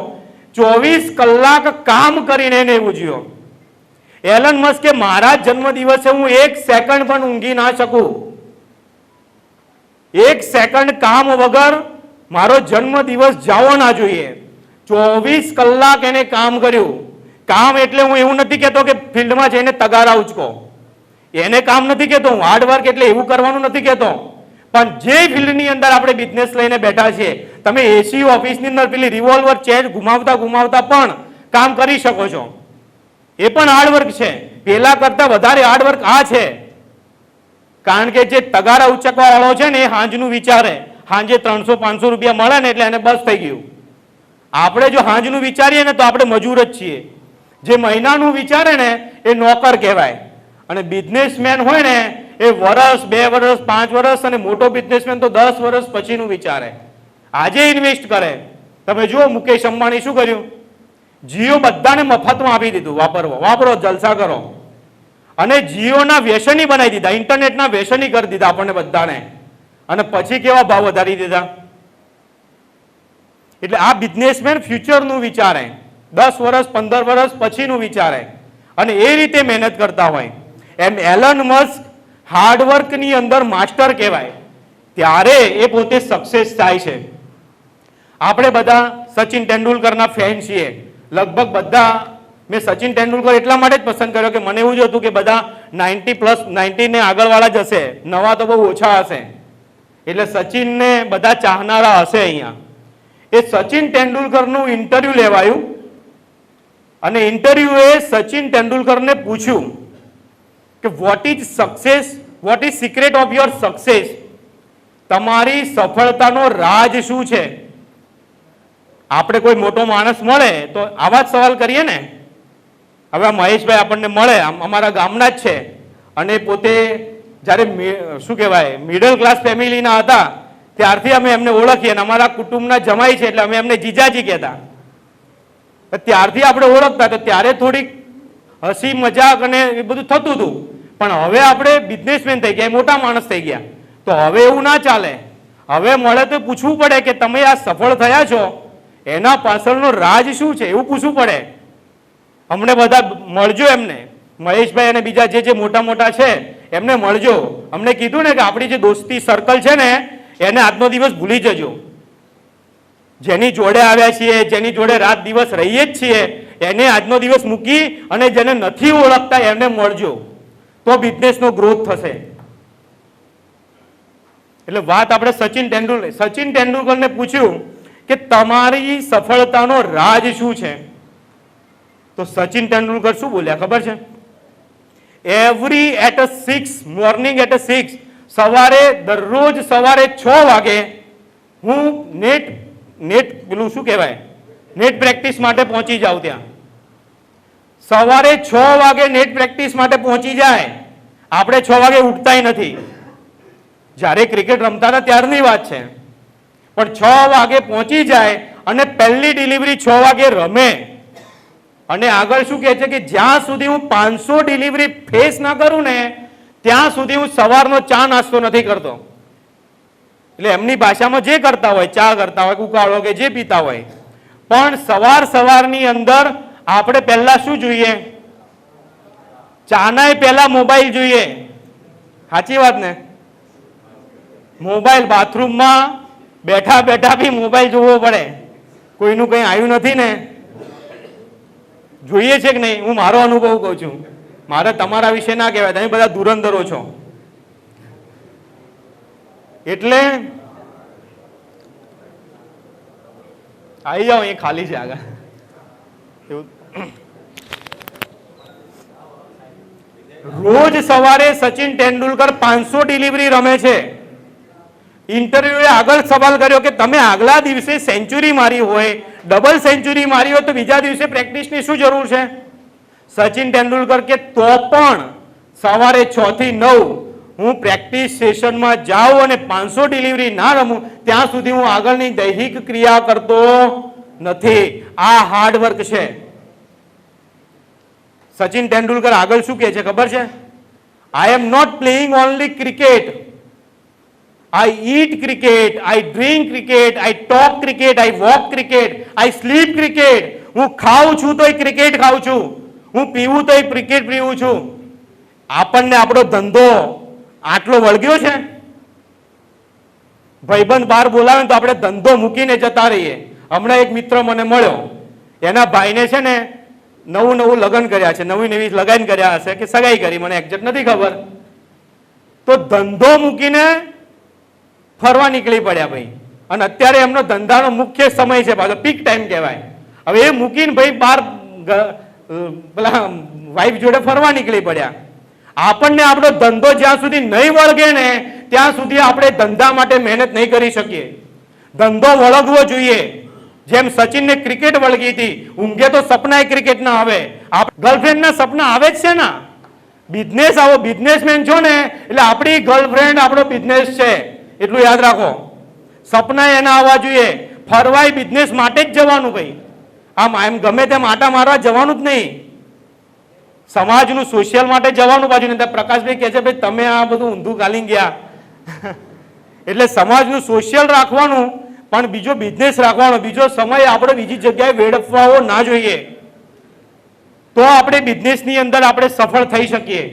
24 કલાક કામ કરીને એને ઉજવ્યો. એલન મસ્કે મારા જન્મદિવસે હું 1 સેકન્ડ પણ ઊંઘી ના શકું, 1 સેકન્ડ કામ વગર મારો જન્મદિવસ જવો ના જોઈએ. 24 કલાક એને કામ કર્યું. કામ એટલે હું એવું નથી કહેતો કે ફિલ્ડમાં જઈને તગારા ઉચકો, એને કામ નથી કહેતો હું. હાર્ડવર્ક એટલે એવું કરવાનું નથી કહેતો, પણ જે ફિલ્ડની અંદર આપણે બિઝનેસ લઈને બેઠા છીએ, તમે એસી ઓફિસની અંદર પેલી રિવોલ્વર ચેર ઘુમાવતા ઘુમાવતા પણ કામ કરી શકો છો. એ પણ હાર્ડવર્ક છે. પેલા કરતા વધારે હાર્ડવર્ક આ છે, કારણ કે જે તગારા ઉચકવા વાળો છે ને એ હાંજનું વિચારે, હાંજે 300-500 રૂપિયા મળે ને એટલે એને બસ થઈ ગયું. આપણે જો હાંજનું વિચારીએ ને તો આપણે મજૂર જ છીએ. જે મહિનાનું વિચારે ને એ નોકર કહેવાય. અને બિઝનેસમેન હોય ને એ વર્ષ, 2 વર્ષ, 5 વર્ષ, અને મોટો બિઝનેસમેન તો 10 વર્ષ પછીનું વિચારે. આજે ઇન્વેસ્ટ કરે. તમે જુઓ મુકેશ અંબાણી શું કર્યું? જીઓ બધાને મફતમાં આપી દીધું, વાપરો, જલસા કરો. અને જીઓના વ્યસની બનાવી દીધા, ઇન્ટરનેટના વ્યસની કરી દીધા આપણને બધાને. અને પછી કેવા ભાવ વધારી દીધા. એટલે આ બિઝનેસમેન ફ્યુચરનું વિચારે, 10 વર્ષ, 15 વર્ષ પછીનું વિચારે, અને એ રીતે મહેનત કરતા હોય. એમ એલન મસ્ક હાર્ડવર્કની અંદર માસ્ટર કહેવાય, ત્યારે એ પોતે સક્સેસ થાય છે. આપણે બધા સચિન તેંડુલકરના ફેન છીએ, લગભગ બધા. મેં સચિન તેંડુલકર એટલા માટે જ પસંદ કર્યો કે મને એવું જ હતું કે બધા 90 ને આગળવાળા જ હશે, નવા તો બહુ ઓછા હશે. એટલે સચિનને બધા ચાહનારા હશે અહીંયા. એ સચિન તેંડુલકરનું ઇન્ટરવ્યુ લેવાયું, અને ઇન્ટરવ્યુએ સચિન તેંડુલકરને પૂછ્યું કે what is success, what is secret of your success? તમારી સફળતાનો રાજ શું છે? આપણે કોઈ મોટો માણસ મળે તો આવા જ સવાલ કરીએ ને. હવે મહેશભાઈ આપણને મળે, અમારા ગામના જ છે, અને પોતે જ્યારે શું કહેવાય મિડલ ક્લાસ ફેમિલીના હતા ત્યારથી અમે એમને ઓળખીએ, અને અમારા કુટુંબના જમાઈ છે એટલે અમે એમને જીજાજી કહેતા. ત્યારથી આપણે ઓળખતા, તો ત્યારે થોડીક હસી મજાક અને એ બધું થતું હતું. પણ હવે આપણે બિઝનેસમેન થઈ ગયા, મોટા માણસ થઈ ગયા, તો હવે એવું ના ચાલે. હવે મળે તો પૂછવું પડે કે તમે આ સફળ થયા છો એના પાછળનો રાજ શું છે, એવું પૂછવું પડે. અમને બધા મળજો, એમને મહેશભાઈ અને બીજા જે મોટા મોટા છે એમને મળજો. અમને કીધું ને કે આપણી જે દોસ્તી સર્કલ છે ને એને આજનો દિવસ ભૂલી જજો. જેની જોડે આવ્યા છીએ, જેની જોડે રાત દિવસ રહીએ જ છીએ, એને આજનો દિવસ મૂકી અને જેને નથી ઓળખતા એમને મળજો, તો બિઝનેસનો ગ્રોથ થશે. એટલે વાત આપણે સચિન તેંડુલકરને પૂછ્યું કે તમારી સફળતાનો રાજ શું છે? તો સચિન તેંડુલકર શું બોલ્યા ખબર છે? મોર્નિંગ એટ 6, સવારે દરરોજ સવારે 6 વાગે હું નેટ પેલું શું કહેવાય નેટ પ્રેક્ટિસ માટે પહોંચી જાઉં. ત્યાં સવારે 6 વાગે નેટ પ્રેક્ટિસ માટે પહોંચી જાય. આપણે 6 વાગે ઉઠતાય નથી. જ્યારે ક્રિકેટ રમતા હતા ત્યારની વાત છે, પણ 6 વાગે પહોંચી જાય અને પહેલી ડિલિવરી 6 વાગે રમે. અને આગળ શું કહે છે કે જ્યાં સુધી હું 500 ડિલિવરી ફેસ ના કરું ને ત્યાં સુધી હું સવારનો ચા નાસ્તો નથી કરતો. એટલે એમની ભાષામાં જે કરતા હોય, ચા કરતા હોય, ઉકાળો કે જે પીતા હોય, પણ સવારની અંદર આપણે પહેલા શું જોઈએ? ચાનાય પહેલા મોબાઈલ જોઈએ. સાચી વાત ને? મોબાઈલ, બાથરૂમમાં બેઠા બી મોબાઈલ જોવો પડે. કોઈનું કંઈ આવ્યું નથી ને? જોઈએ છે કે નહીં? હું મારો અનુભવ કહું છું, મારે તમારા વિશે ના કહેવાય, તમે બધા ધુરંધરો છો. એટલે આવી જાઓ, એ ખાલી છે આગળ. રોજ સવારે સચિન તેંડુલકર 500 ડિલિવરી રમે છે. ઇન્ટરવ્યુએ આગળ સવાલ કર્યો કે તમે આગલા દિવસે સેન્ચુરી મારી હોય, ડબલ સેન્ચુરી મારી હોય, તો બીજા દિવસે પ્રેક્ટિસની શું જરૂર છે? સચિન તેંડુલકર કે તો પણ સવારે 6 થી 9 હું પ્રેક્ટિસ સેશનમાં જાઉં અને 500 ડિલિવરી ના રમું ત્યાં સુધી હું આગળની દૈહિક ક્રિયા કરતો નથી. આ હાર્ડવર્ક છે. સચિન તેંડુલકર આગળ શું કહે છે ખબર છે? I am not playing only cricket, I eat cricket, I drink cricket, I talk cricket, I walk cricket, I sleep cricket. હું ખાઉં છું તોય ક્રિકેટ ખાઉં છું, હું પીવું તોય ક્રિકેટ પીવું છું. આપણને આપણો ધંધો આટલો વળગ્યો છે? ભાઈબંધ બહાર બોલાવે તો આપણે ધંધો મૂકીને જતા રહીએ. હમણાં એક મિત્ર મને મળ્યો, એના ભાઈને છે ને નવું લગ્ન કર્યા છે, નવી લગ્ન કર્યા હશે કે સગાઈ કરી, મને એક્ઝેક્ટ નથી ખબર. તો ધંધો મૂકીને ફરવા નીકળી પડ્યા ભાઈ. અને અત્યારે એમનો ધંધાનો મુખ્ય સમય છે, પાછો પીક ટાઈમ કહેવાય. હવે એ મૂકીને ભાઈ બહાર પેલા વાઈફ જોડે ફરવા નીકળી પડ્યા. આપણને આપણો ધંધો જ્યાં સુધી નહીં વળગે ને ત્યાં સુધી આપણે ધંધા માટે મહેનત નહીં કરી શકીએ. ધંધો વળગવો જોઈએ. જેમ સચિનને ક્રિકેટ વળગી હતી, ઊંઘે તો સપના ક્રિકેટ ના આવે, ગર્લફ્રેન્ડ ના સપના આવે જ છે ને. બિઝનેસ આવો, બિઝનેસમેન છો ને એટલે આપણી ગર્લફ્રેન્ડ આપણો બિઝનેસ છે, એટલું યાદ રાખો. સપના એના આવવા જોઈએ. ફરવાય બિઝનેસ માટે જ જવાનું ભાઈ, આમ એમ ગમે તેમ આટા મારવા જવાનું જ નહીં. સમાજનું સોશિયલ માટે જવાનું પાછું નહીં. પ્રકાશભાઈ કહે છે ભાઈ તમે આ બધું ઊંધું ગાલી ગયા. એટલે સમાજનું સોશિયલ રાખવાનું, પણ બીજો બિઝનેસ રાખવાનો, બીજો સમય આપણે બીજી જગ્યાએ વેડફવો ના જોઈએ. તો આપણે બિઝનેસની અંદર આપણે સફળ થઈ શકીએ.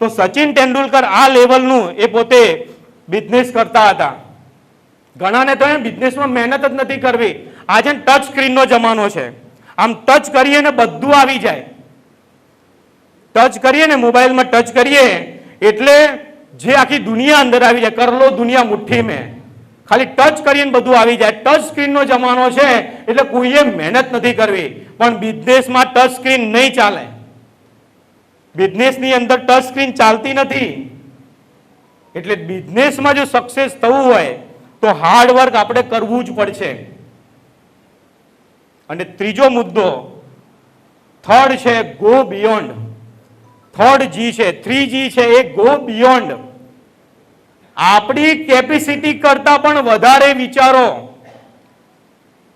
તો સચિન તેંડુલકર આ લેવલનું એ પોતે બિઝનેસ કરતા હતા. ઘણાને તો બિઝનેસમાં મહેનત જ નથી કરવી. આજે ટચ સ્ક્રીનનો જમાનો છે, આમ ટચ કરીએ ને બધું આવી જાય. ટચ કરીએ ને મોબાઈલમાં ટચ કરીએ એટલે જે આખી દુનિયા અંદર આવી જાય. કર લો દુનિયા મુઠ્ઠી મેં, ખાલી ટચ કરીને બધું આવી જાય. ટચ સ્ક્રીનનો જમાનો છે એટલે કોઈએ મહેનત નથી કરવી. પણ બિઝનેસમાં ટચ સ્ક્રીન નહીં ચાલે. બિઝનેસની અંદર ટચ સ્ક્રીન ચાલતી નથી. એટલે બિઝનેસમાં જો સક્સેસ થવું હોય તો હાર્ડવર્ક આપણે કરવું જ પડશે. અને ત્રીજો મુદ્દો થર્ડ છે ગો બિયોન્ડ. થર્ડ જી છે, 3G છે, એ ગો બિયોન્ડ. આપણી કેપેસિટી કરતા પણ વધારે વિચારો.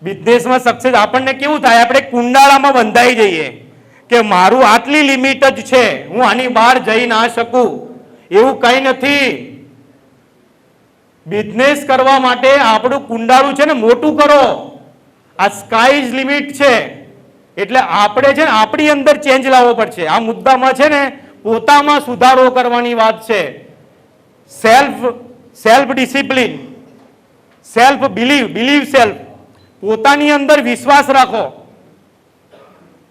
બિઝનેસમાં સક્સેસ આપણને કેવું થાય? આપણે કુંડાળામાં બંધાઈ જઈએ કે મારું આટલી લિમિટ જ છે, હું આની બહાર જઈ ના શકું. એવું કંઈ નથી. બિઝનેસ કરવા માટે આપણું કુંડાળું છે ને મોટું કરો. આ સ્કાય ઇઝ લિમિટ છે. એટલે આપણે છે ને આપણી અંદર ચેન્જ લાવવો પડશે. આ મુદ્દામાં છે ને પોતામાં સુધારો કરવાની વાત છે. Self discipline, self believe self. પોતાની અંદર વિશ્વાસ રાખો.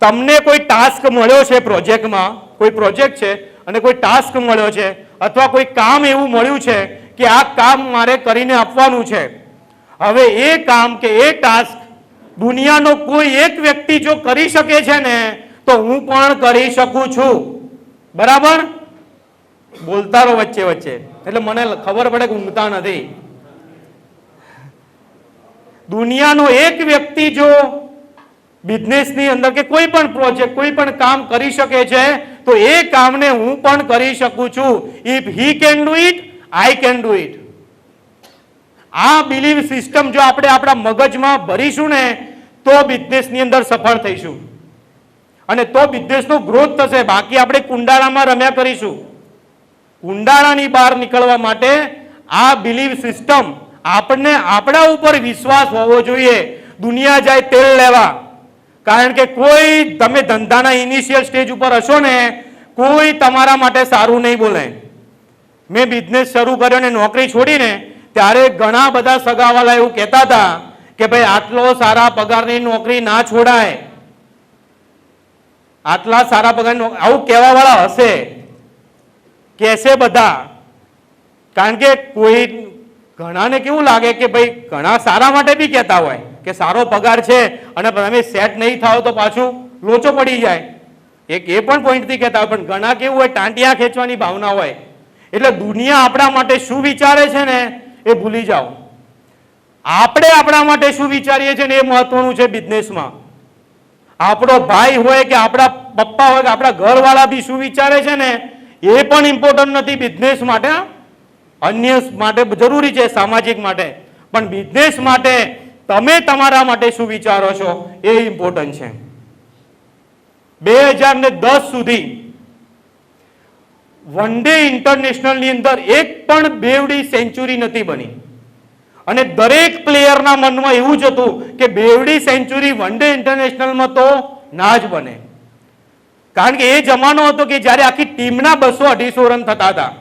તમને કોઈ ટાસ્ક મળ્યો છે પ્રોજેક્ટમાં, કોઈ પ્રોજેક્ટ છે અને કોઈ ટાસ્ક મળ્યો છે અથવા કોઈ કામ એવું મળ્યું છે કે આ કામ મારે કરીને આપવાનું છે. હવે એ કામ કે એ ટાસ્ક દુનિયાનો કોઈ એક વ્યક્તિ જો કરી શકે છે ને તો હું પણ કરી શકું છું. બરાબર? બોલતા રહો વચ્ચે વચ્ચે, એટલે મને ખબર પડે કે ઊંઘતા નથી. દુનિયાનો એક વ્યક્તિ જો બિઝનેસની અંદર કે કોઈ પણ પ્રોજેક્ટ, કોઈ પણ કામ કરી શકે છે તો એ કામને હું પણ કરી શકું છું. If he can do it, I can do it. આ બિલીવ સિસ્ટમ જો આપણે આપણા મગજમાં ભરીશું ને તો બિઝનેસની અંદર સફળ થઈશું અને તો બિઝનેસનો ગ્રોથ થશે. બાકી આપણે કુંડાળામાં રમ્યા કરીશું. કુંડાળાની બહાર નીકળવા માટે આ બિલીવ સિસ્ટમ, આપણને આપણા ઉપર વિશ્વાસ હોવો જોઈએ. દુનિયા જાય તેલ લેવા, કારણ કે કોઈ તમે ધંધાના ઇનિશિયલ સ્ટેજ ઉપર હશો ને કોઈ તમારા માટે સારું નહીં બોલે. મેં બિઝનેસ શરૂ કર્યો ને નોકરી છોડીને ત્યારે ઘણા બધા સગાવાલા એવું કહેતા હતા કે ભાઈ આટલો સારા પગારની નોકરી ના છોડાય. આટલા સારા પગાર, આવું કહેવા વાળા હશે, કહેશે બધા. કારણ કે કોઈ ઘણાને કેવું લાગે કે ભાઈ ઘણા સારા માટે બી કહેતા હોય કે સારો પગાર છે અને તમે સેટ નહીં થાવ તો પાછું લોચો પડી જાય, એક એ પણ પોઈન્ટથી કહેતા હોય. પણ ઘણા કેવું હોય, ટાંટિયા ખેંચવાની ભાવના હોય. એટલે દુનિયા આપણા માટે શું વિચારે છે ને એ ભૂલી જાઓ. આપણે આપણા માટે શું વિચારીએ છીએ ને એ મહત્વનું છે બિઝનેસમાં. આપણો ભાઈ હોય કે આપણા પપ્પા હોય કે આપણા ઘરવાળા બી શું વિચારે છે ને એ પણ ઇમ્પોર્ટન્ટ નથી બિઝનેસ માટે. અન્ય માટે જરૂરી છે, સામાજિક માટે, પણ બિઝનેસ માટે તમે તમારા માટે શું વિચારો છો એ ઇમ્પોર્ટન્ટ છે. 2010 સુધી વન ડે ઇન્ટરનેશનલની અંદર એક પણ બેવડી સેન્ચુરી નથી બની. અને દરેક પ્લેયરના મનમાં એવું જ હતું કે બેવડી સેન્ચુરી વન ડે ઇન્ટરનેશનલમાં તો ના જ બને. કારણ કે એ જમાનો હતો કે જ્યારે આખી ટીમના 200-250 રન થતા હતા.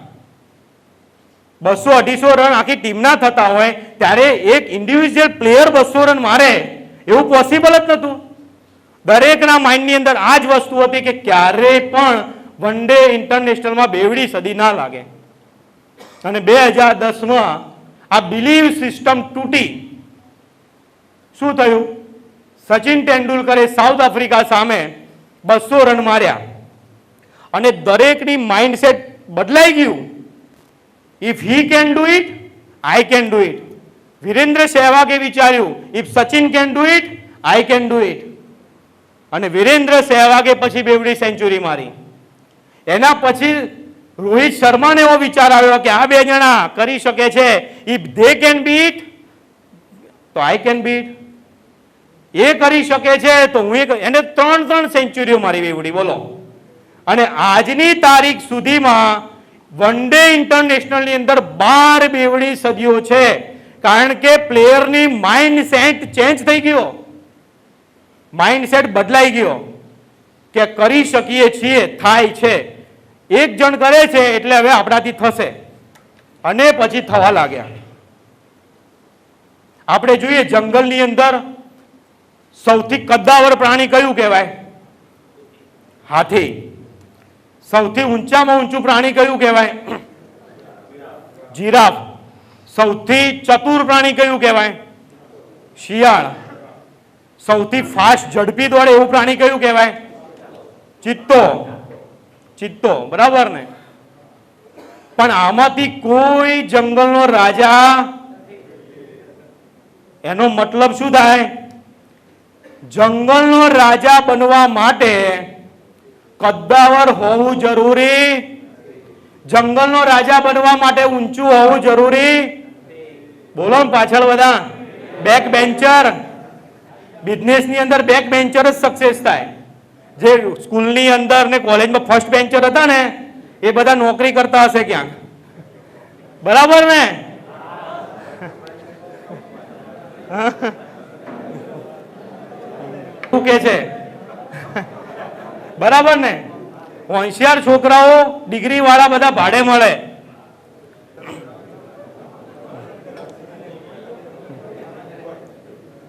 200-250 રન આખી ટીમના થતા હોય ત્યારે એક ઇન્ડિવિજ્યુઅલ પ્લેયર 200 રન મારે એવું પોસિબલ જ નહોતું. દરેકના માઇન્ડની અંદર આ જ વસ્તુ હતી કે ક્યારેય પણ વન ડે ઇન્ટરનેશનલમાં બેવડી સદી ના લાગે. અને 2010માં આ બિલીવ સિસ્ટમ તૂટી. શું થયું? સચિન તેંડુલકરે સાઉથ આફ્રિકા સામે 200 રન માર્યા અને દરેકની માઇન્ડસેટ બદલાઈ ગયું. If he can do it, I can do it. Virendra સહેવાગે વિચાર્યું if Sachin can do it, I can do it. અને વિરેન્દ્ર સહેવાગે પછી બેવડી સેન્ચુરી મારી. એના પછી રોહિત શર્માને એવો વિચાર આવ્યો કે આ બે જણા કરી શકે છે. ઇફ ધે કેન બીટ તો આઈ કેન બીટ. એ કરી શકે છે તો હું એને 3 સેન્ચુરીઓ મારી બેવડી. બોલો. અને આજની તારીખ સુધીમાં વન ડે ઇન્ટરનેશનલની અંદર 12 બેવડી સદીઓ છે. કારણ કે પ્લેયરની માઇન્ડ સેટ ચેન્જ થઈ ગયો, માઇન્ડસેટ બદલાઈ ગયો કે કરી શકીએ છીએ, થાય છે. એક જણ કરે છે એટલે હવે આપણાથી થશે અને પછી થવા લાગ્યા. આપણે જોઈએ જંગલની અંદર સૌથી કદ્દાવર પ્રાણી કયું કહેવાય? હાથી. સૌથી ઊંચામાં ઊંચું પ્રાણી કયું કહેવાય? જીરાફ. સૌથી ચતુર પ્રાણી કયું કહેવાય? શિયાળ. સૌથી ફાસ્ટ ઝડપી દોડે એવું પ્રાણી કયું કહેવાય? ચિત્તો. ચિત્તો, બરાબર ને? પણ આમાંથી કોઈ જંગલનો રાજા. એનો મતલબ શું થાય? જંગલનો રાજા બનવા માટે કદ્દાવર હોવું જરૂરી. જંગલનો રાજા બનવા માટે ઊંચું હોવું જરૂરી. બોલો પાછળ બધા. Back bencher. બિઝનેસની અંદર બેક બેન્ચર જ સક્સેસ થાય. જે સ્કૂલની અંદર ને કોલેજમાં ફર્સ્ટ બેન્ચર હતા ને એ બધા નોકરી કરતા હશે ક્યાંક. બરાબર ને? શું કે છે? બરાબર ને? હોશિયાર છોકરાઓ ડિગ્રી વાળા બધા ભાડે મળે.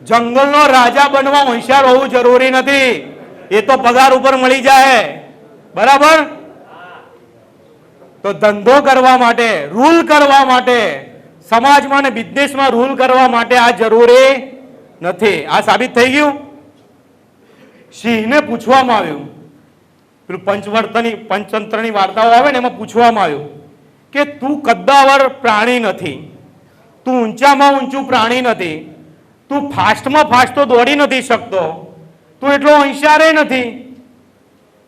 જંગલનો રાજા બનવા હોશિયાર હોવું જરૂરી નથી. એ તો પગાર ઉપર મળી જાય. બરાબર? તો ધંધો કરવા માટે, રૂલ કરવા માટે, સમાજમાં અને બિઝનેસમાં રૂલ કરવા માટે આ જરૂરી નથી. આ સાબિત થઈ ગયું. સિંહને પૂછવામાં આવ્યું, પેલું પંચતંત્રની વાર્તાઓ આવે ને એમાં પૂછવામાં આવ્યું કે તું કદ્દાવર પ્રાણી નથી, તું ઊંચામાં ઊંચું પ્રાણી નથી, તું ફાસ્ટમાં ફાસ્ટ તો દોડી નથી શકતો, તું એટલો હોશિયાર નથી,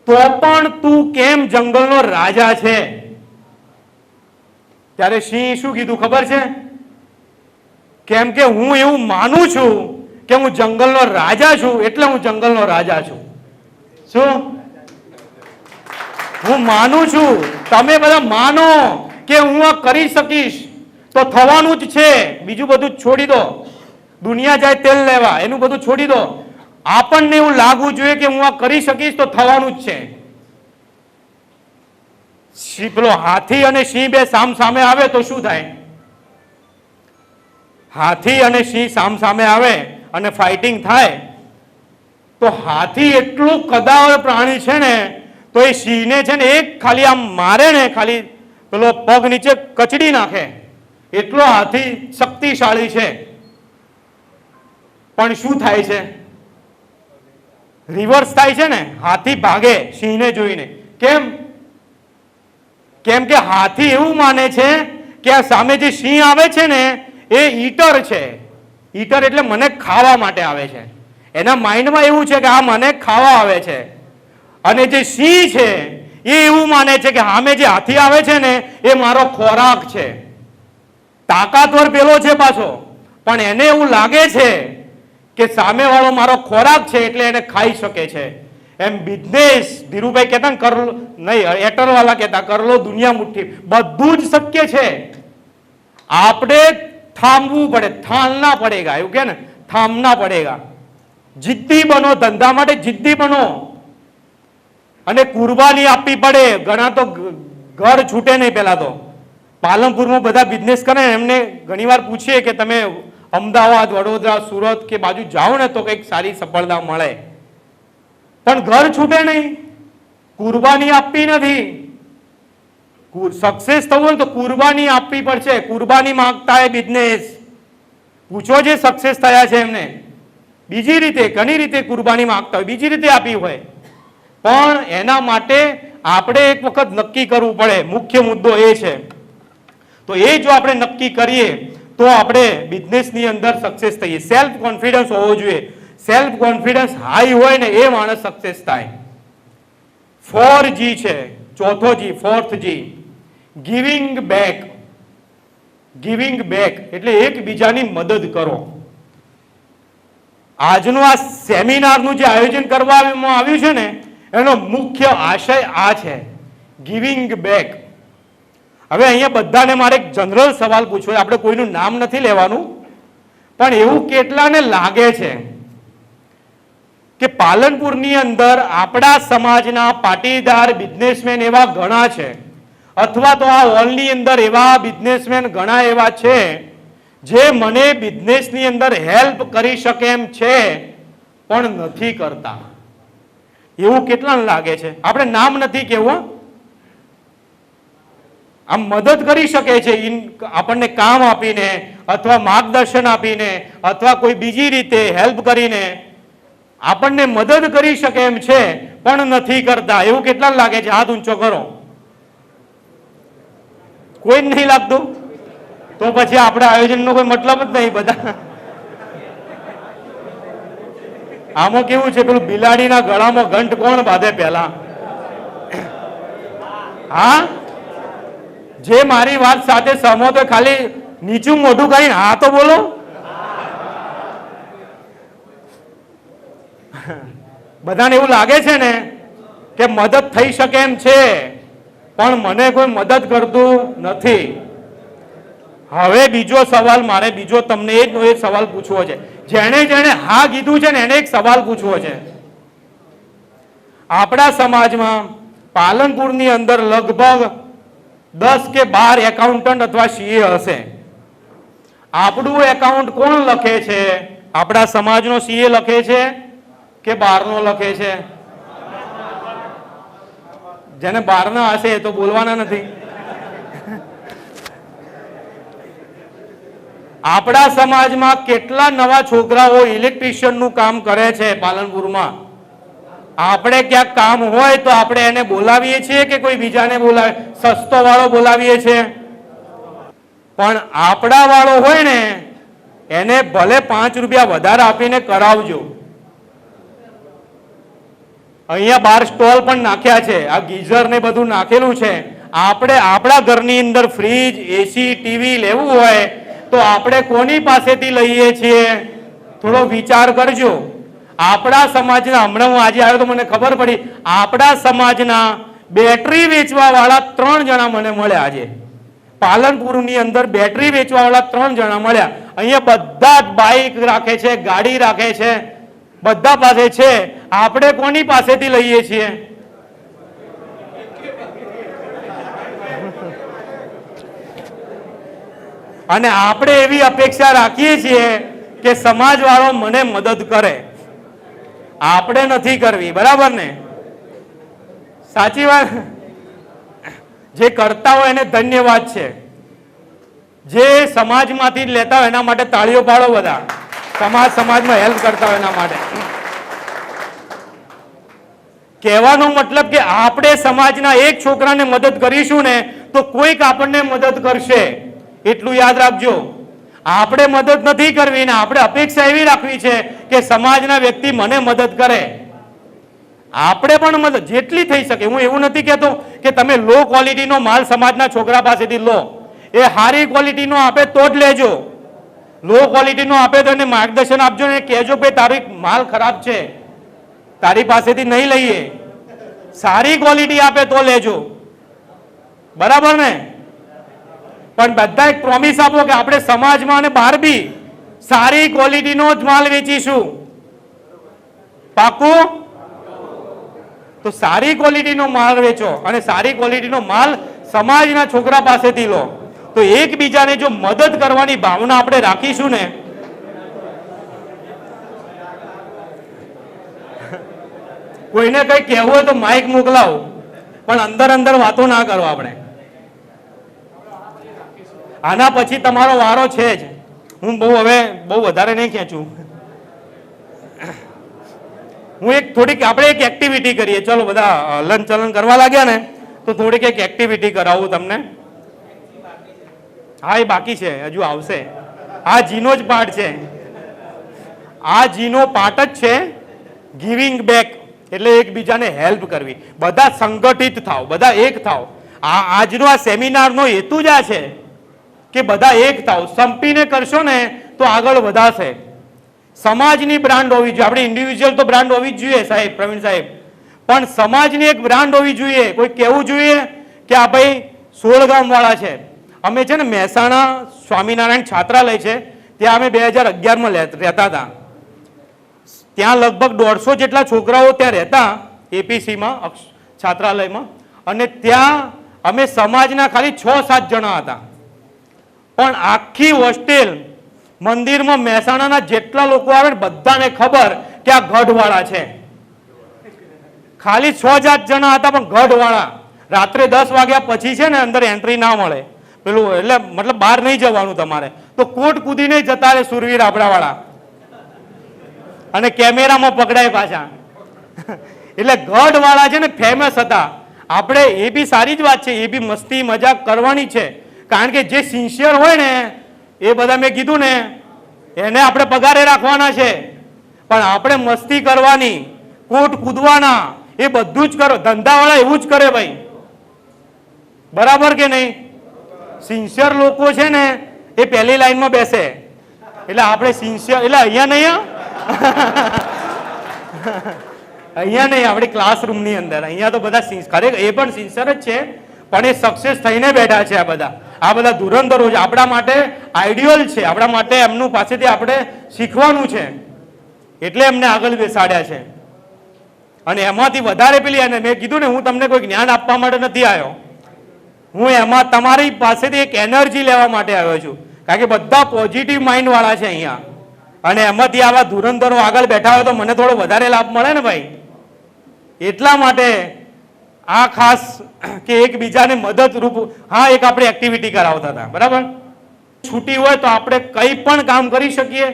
તો પણ તું કેમ જંગલનો રાજા છે? ત્યારે સિંહ શું કીધું ખબર છે? કેમ કે હું એવું માનું છું કે હું જંગલનો રાજા છું એટલે હું જંગલનો રાજા છું. શું? હું માનું છું, તમે બધા માનો કે હું આ કરી શકીશ તો થવાનું જ છે. બીજું બધું છોડી દો. દુનિયા જાય તેલ લેવા, એનું બધું છોડી દો. આપણને એવું લાગવું જોઈએ કે હું આ કરી શકીશ તો થવાનું જ છે. પેલો હાથી અને સિંહ બે સામ સામે આવે તો શું થાય? હાથી અને સિંહ સામ સામે આવે અને ફાઇટિંગ થાય તો તો હાથી એટલું કદાવર પ્રાણી છે ને, તો એ સિંહને છે ને એક ખાલી આમ મારે ને, ખાલી પેલો પગ નીચે કચડી નાખે, એટલો હાથી શક્તિશાળી છે. પણ શું થાય છે? રિવર્સ થાય છે ને, હાથી ભાગે સિંહને જોઈને. કેમ? કેમ કે હાથી એવું માને છે કે આ સામે જે સિંહ આવે છે ને એ ઈટર છે. ઈટર એટલે મને ખાવા માટે આવે છે. એના માઇન્ડમાં એવું છે કે આ મને ખાવા આવે છે. અને જે સિંહ છે એ એવું માને છે કે સામે જે હાથી આવે છે ને એ મારો ખોરાક છે. તાકાતવર પેલો છે પાછો, પણ એને એવું લાગે છે કે સામેવાળો મારો ખોરાક છે એટલે એને ખાઈ શકે છે. એમ બિઝનેસ ધીરુભાઈ કહેતા ને, કરલો નહીં, એટરવાલા કહેતા કરલો દુનિયા મુઠ્ઠી, બધું જ શક્ય છે. આપણે થામવું પડે, થાલના પડેગા, એવું કે ને, થામના પડેગા. જિદ્દી બનો, ધંધા માટે જિદ્દી બનો અને કુરબાની આપવી પડે. ઘણા તો ઘર છૂટે નહીં. પેલા તો પાલનપુરમાં બધા બિઝનેસ કરે, એમને ઘણીવાર પૂછીએ કે તમે અમદાવાદ, વડોદરા, સુરત કે બાજુ જાઓ ને તો કંઈક સારી સફળતા મળે, પણ ઘર છૂટે નહીં, કુરબાની આપવી નથી. સક્સેસ થવું હોય તો કુરબાની આપવી પડશે. કુરબાની માંગતા હે બિઝનેસ. પૂછો જે સક્સેસ થયા છે એમને, બીજી રીતે ઘણી રીતે કુરબાની માંગતા હોય, બીજી રીતે આપી હોય, પણ એના માટે આપણે એક વખત નક્કી કરવું પડે. મુખ્ય મુદ્દો એ છે. તો એ જો આપણે નક્કી કરીએ તો આપણે બિઝનેસની અંદર સક્સેસ થઈએ. સેલ્ફ કોન્ફિડન્સ હોવો જોઈએ. સેલ્ફ કોન્ફિડન્સ હાઈ હોય ને એ માણસ સક્સેસ થાય. 4G છે, ચોથો G, fourth G, giving back. Giving back એટલે એકબીજાની મદદ કરો. આજનું આ સેમિનારનું જે આયોજન કરવામાં આવ્યું છે ને એનો મુખ્ય આશય આ છે, ગિવિંગ બેક. હવે અહીંયા બધાને મારે એક જનરલ સવાલ પૂછવો, આપણે કોઈનું નામ નથી લેવાનું, પણ એવું કેટલાને લાગે છે કે પાલનપુરની અંદર આપણા સમાજના પાટીદાર બિઝનેસમેન એવા ઘણા છે, અથવા તો આ હોલની અંદર એવા બિઝનેસમેન ઘણા એવા છે જે મને બિઝનેસની અંદર હેલ્પ કરી શકે એમ છે પણ નથી કરતા? એવું કેટલાને લાગે છે? આપણે નામ નથી કહેવું, આમ મદદ કરી શકે છે આપણને કામ આપીને અથવા માર્ગદર્શન આપીને અથવા કોઈ બીજી રીતે હેલ્પ કરીને આપણને મદદ કરી શકે એમ છે પણ નથી કરતા. એવું કેટલાને લાગે છે? હાથ ઊંચો કરો. કોઈ નહીં લાગતું? તો પછી આપણે આયોજનનો કોઈ મતલબ જ નહીં. બધા આમાં કેવું છે, પેલું બિલાડીના ગળામાં ઘંટ કોણ બાંધે પહેલા? હા, જે મારી વાત સાથે સહમત હોય ખાલી નીચું મોઢું કરીને હા તો બોલો. બધાને એવું લાગે છે ને કે મદદ થઈ શકે એમ છે પણ મને કોઈ મદદ કરતું નથી. હવે બીજો સવાલ મારે બીજો તમને એ સવાલ પૂછવો છે. જેણે જેણે હા કીધું છે ને એને એક સવાલ પૂછવો છે. આપણા સમાજમાં પાલનપુરની અંદર લગભગ 10 કે 12 એકાઉન્ટન્ટ અથવા સીએ હશે. આપણું એકાઉન્ટ કોણ લખે છે? આપણા સમાજનો સીએ લખે છે કે બહારનો લખે છે? જેને બહારના હશે એ તો બોલવાના નથી. આપણા સમાજમાં કેટલા નવા છોકરાઓ ઇલેક્ટ્રિશિયનનું કામ કરે છે પાલનપુરમાં? આપણે ક્યાંક કામ હોય તો આપણે એને બોલાવીએ છીએ કે કોઈ બીજાને બોલાવે? સસ્તો વાળો બોલાવીએ છીએ. પણ આપણા વાળો હોય ને એને ભલે 5 રૂપિયા વધારે આપીને કરાવજો. અહીંયા બાર સ્ટોલ પણ નાખ્યા છે, આ ગીઝર ને બધું નાખેલું છે. આપણે આપણા ઘરની અંદર ફ્રીજ, એસી, ટીવી લેવું હોય તો આપણે કોની પાસેથી લઈએ છીએ? થોડો વિચાર કરજો. આપણા સમાજના, હમણાં હું આજે આવ્યો તો મને ખબર પડી, આપણા સમાજના બેટરી વેચવા વાળા 3 જણા મને મળ્યા. આજે પાલનપુરની અંદર બેટરી વેચવા વાળા 3 જણા મળ્યા. અહીંયા બધા જ બાઇક રાખે છે, ગાડી રાખે છે, બધા પાસે છે. આપણે કોની પાસેથી લઈએ છીએ? અને આપણે એવી અપેક્ષા રાખીએ છીએ કે સમાજવાળો મને મદદ કરે. આપણે નથી કરવી, બરાબર ને? સાચી વાત. જે કરતા હોય એને ધન્યવાદ છે, જે સમાજમાંથી લેતા હોય એના માટે તાળીઓ પાડો બધા. સમાજમાં હેલ્પ કરતા હોય એના માટે. કહેવાનો મતલબ કે આપણે સમાજના એક છોકરાને મદદ કરીશું ને તો કોઈક આપણને મદદ કરશે, એટલું યાદ રાખજો. આપણે મદદ નથી કરવી ને આપણે અપેક્ષા એવી રાખવી છે કે સમાજના વ્યક્તિ મને મદદ કરે. આપણે પણ મદદ જેટલી થઈ શકે. હું એવું નથી કહેતો કે તમે લો ક્વોલિટીનો માલ સમાજના છોકરા પાસેથી લો, એ સારી ક્વોલિટીનો આપે તો જ લેજો. લો ક્વોલિટીનો આપે તો એને માર્ગદર્શન આપજો ને કહેજો કે તારો માલ ખરાબ છે, તારી પાસેથી નહીં લઈએ. સારી ક્વોલિટી આપે તો લેજો, બરાબર ને? પણ બધા એક પ્રોમિસ આપો કે આપણે સમાજમાં અને બહાર બી સારી ક્વોલિટીનો જ માલ વેચીશું. પાકું? તો સારી ક્વોલિટીનો માલ વેચો અને સારી ક્વોલિટીનો માલ સમાજના છોકરા પાસેથી લો. તો એકબીજાને જો મદદ કરવાની ભાવના આપણે રાખીશું ને, કોઈને કઈ કહેવું હોય તો માઇક મોકલાવો, પણ અંદર અંદર વાતો ના કરો. આપણે આના પછી તમારો વારો છે જ. હું બહુ વધારે નહીં ખેંચું. હું આપણે એક એક્ટિવિટી કરીએ. ચલો બધા હલન ચલન કરવા લાગ્યા ને તો થોડીક એક એક્ટિવિટી કરાવું તમને. હા, એ બાકી છે, હજુ આવશે. આ જીનો જ પાર્ટ છે. આ જીનો પાર્ટ જ છે ગિવિંગ બેક, એટલે એકબીજાને હેલ્પ કરવી. બધા સંગઠિત થાવ, બધા એક થાવ. આજનો આ સેમિનારનો હેતુ જ આ છે કે બધા એક થાવ. સંપીને કરશો ને તો આગળ વધાશે. સમાજની બ્રાન્ડ હોવી જોઈએ. આપણે ઇન્ડિવિજ્યુઅલ તો બ્રાન્ડ હોવી જ જોઈએ સાહેબ, પ્રવીણ સાહેબ, પણ સમાજની એક બ્રાન્ડ હોવી જોઈએ. કોઈ કહેવું જોઈએ કે આ ભાઈ 16 ગામ વાળા છે. અમે છે ને મહેસાણા સ્વામિનારાયણ છાત્રાલય છે, ત્યાં અમે 2011માં રહેતા હતા. ત્યાં લગભગ 150 જેટલા છોકરાઓ ત્યાં રહેતા, એપીસીમાં છાત્રાલયમાં. અને ત્યાં અમે સમાજના ખાલી 6-7 જણા હતા, પણ આખી હોસ્ટેલ મંદિરમાં મહેસાણાના જેટલા લોકો આવે ને બધાને ખબર કે આ ગઢવાળા છે. ખાલી 6-7 જણા હતા, પણ ગઢવાળા. રાત્રે 10 વાગ્યા પછી છે ને અંદર એન્ટ્રી ના મળે, પેલું એટલે મતલબ બહાર નહીં જવાનું તમારે. તો કોટ કૂદીને જતા રહે સુરવીર આપણાવાળા, અને કેમેરામાં પકડાય પાછા. એટલે ગઢવાળા છે ને ફેમસ હતા. આપણે એ બી સારી જ વાત છે, એ બી મસ્તી મજાક કરવાની છે, કારણ કે જે સિન્સિયર હોય ને એ બધા મેં કીધું ને એને આપણે પગારે રાખવાના છે. પણ આપણે મસ્તી કરવાની, કોટ કૂદવાના, એ બધું જ કરો. ધંધાવાળા એવું જ કરે ભાઈ, બરાબર કે નહીં? સિન્સિયર લોકો છે ને એ પહેલી લાઈનમાં બેસે. એટલે આપણે સિન્સિયર, એટલે અહીંયા નહીં, અહીંયા નહીં, આપણી ક્લાસરૂમની અંદર. અહીંયા તો બધા ખરેખર એ પણ સિન્સિયર જ છે, પણ એ સક્સેસ થઈને બેઠા છે. આ બધા ધુરંધરો છે, આપણા માટે આઈડિયલ છે, આપણા માટે એમનું પાસેથી આપણે શીખવાનું છે, એટલે એમને આગળ બેસાડ્યા છે. અને એમાંથી વધારે પેલી, અને મેં કીધું ને હું તમને કોઈ જ્ઞાન આપવા માટે નથી આવ્યો, હું એમાં તમારી પાસેથી એક એનર્જી લેવા માટે આવ્યો છું, કારણ કે બધા પોઝિટિવ માઇન્ડ વાળા છે અહીંયા. અને એમાંથી આવા ધુરંધરો આગળ બેઠા હોય તો મને થોડો વધારે લાભ મળે ને ભાઈ. એટલા માટે આ ખાસ કે એકબીજાને મદદરૂપ. હા, એક આપણે એક્ટિવિટી કરાવતા હતા, બરાબર? છૂટી હોય તો આપણે કંઈ પણ કામ કરી શકીએ.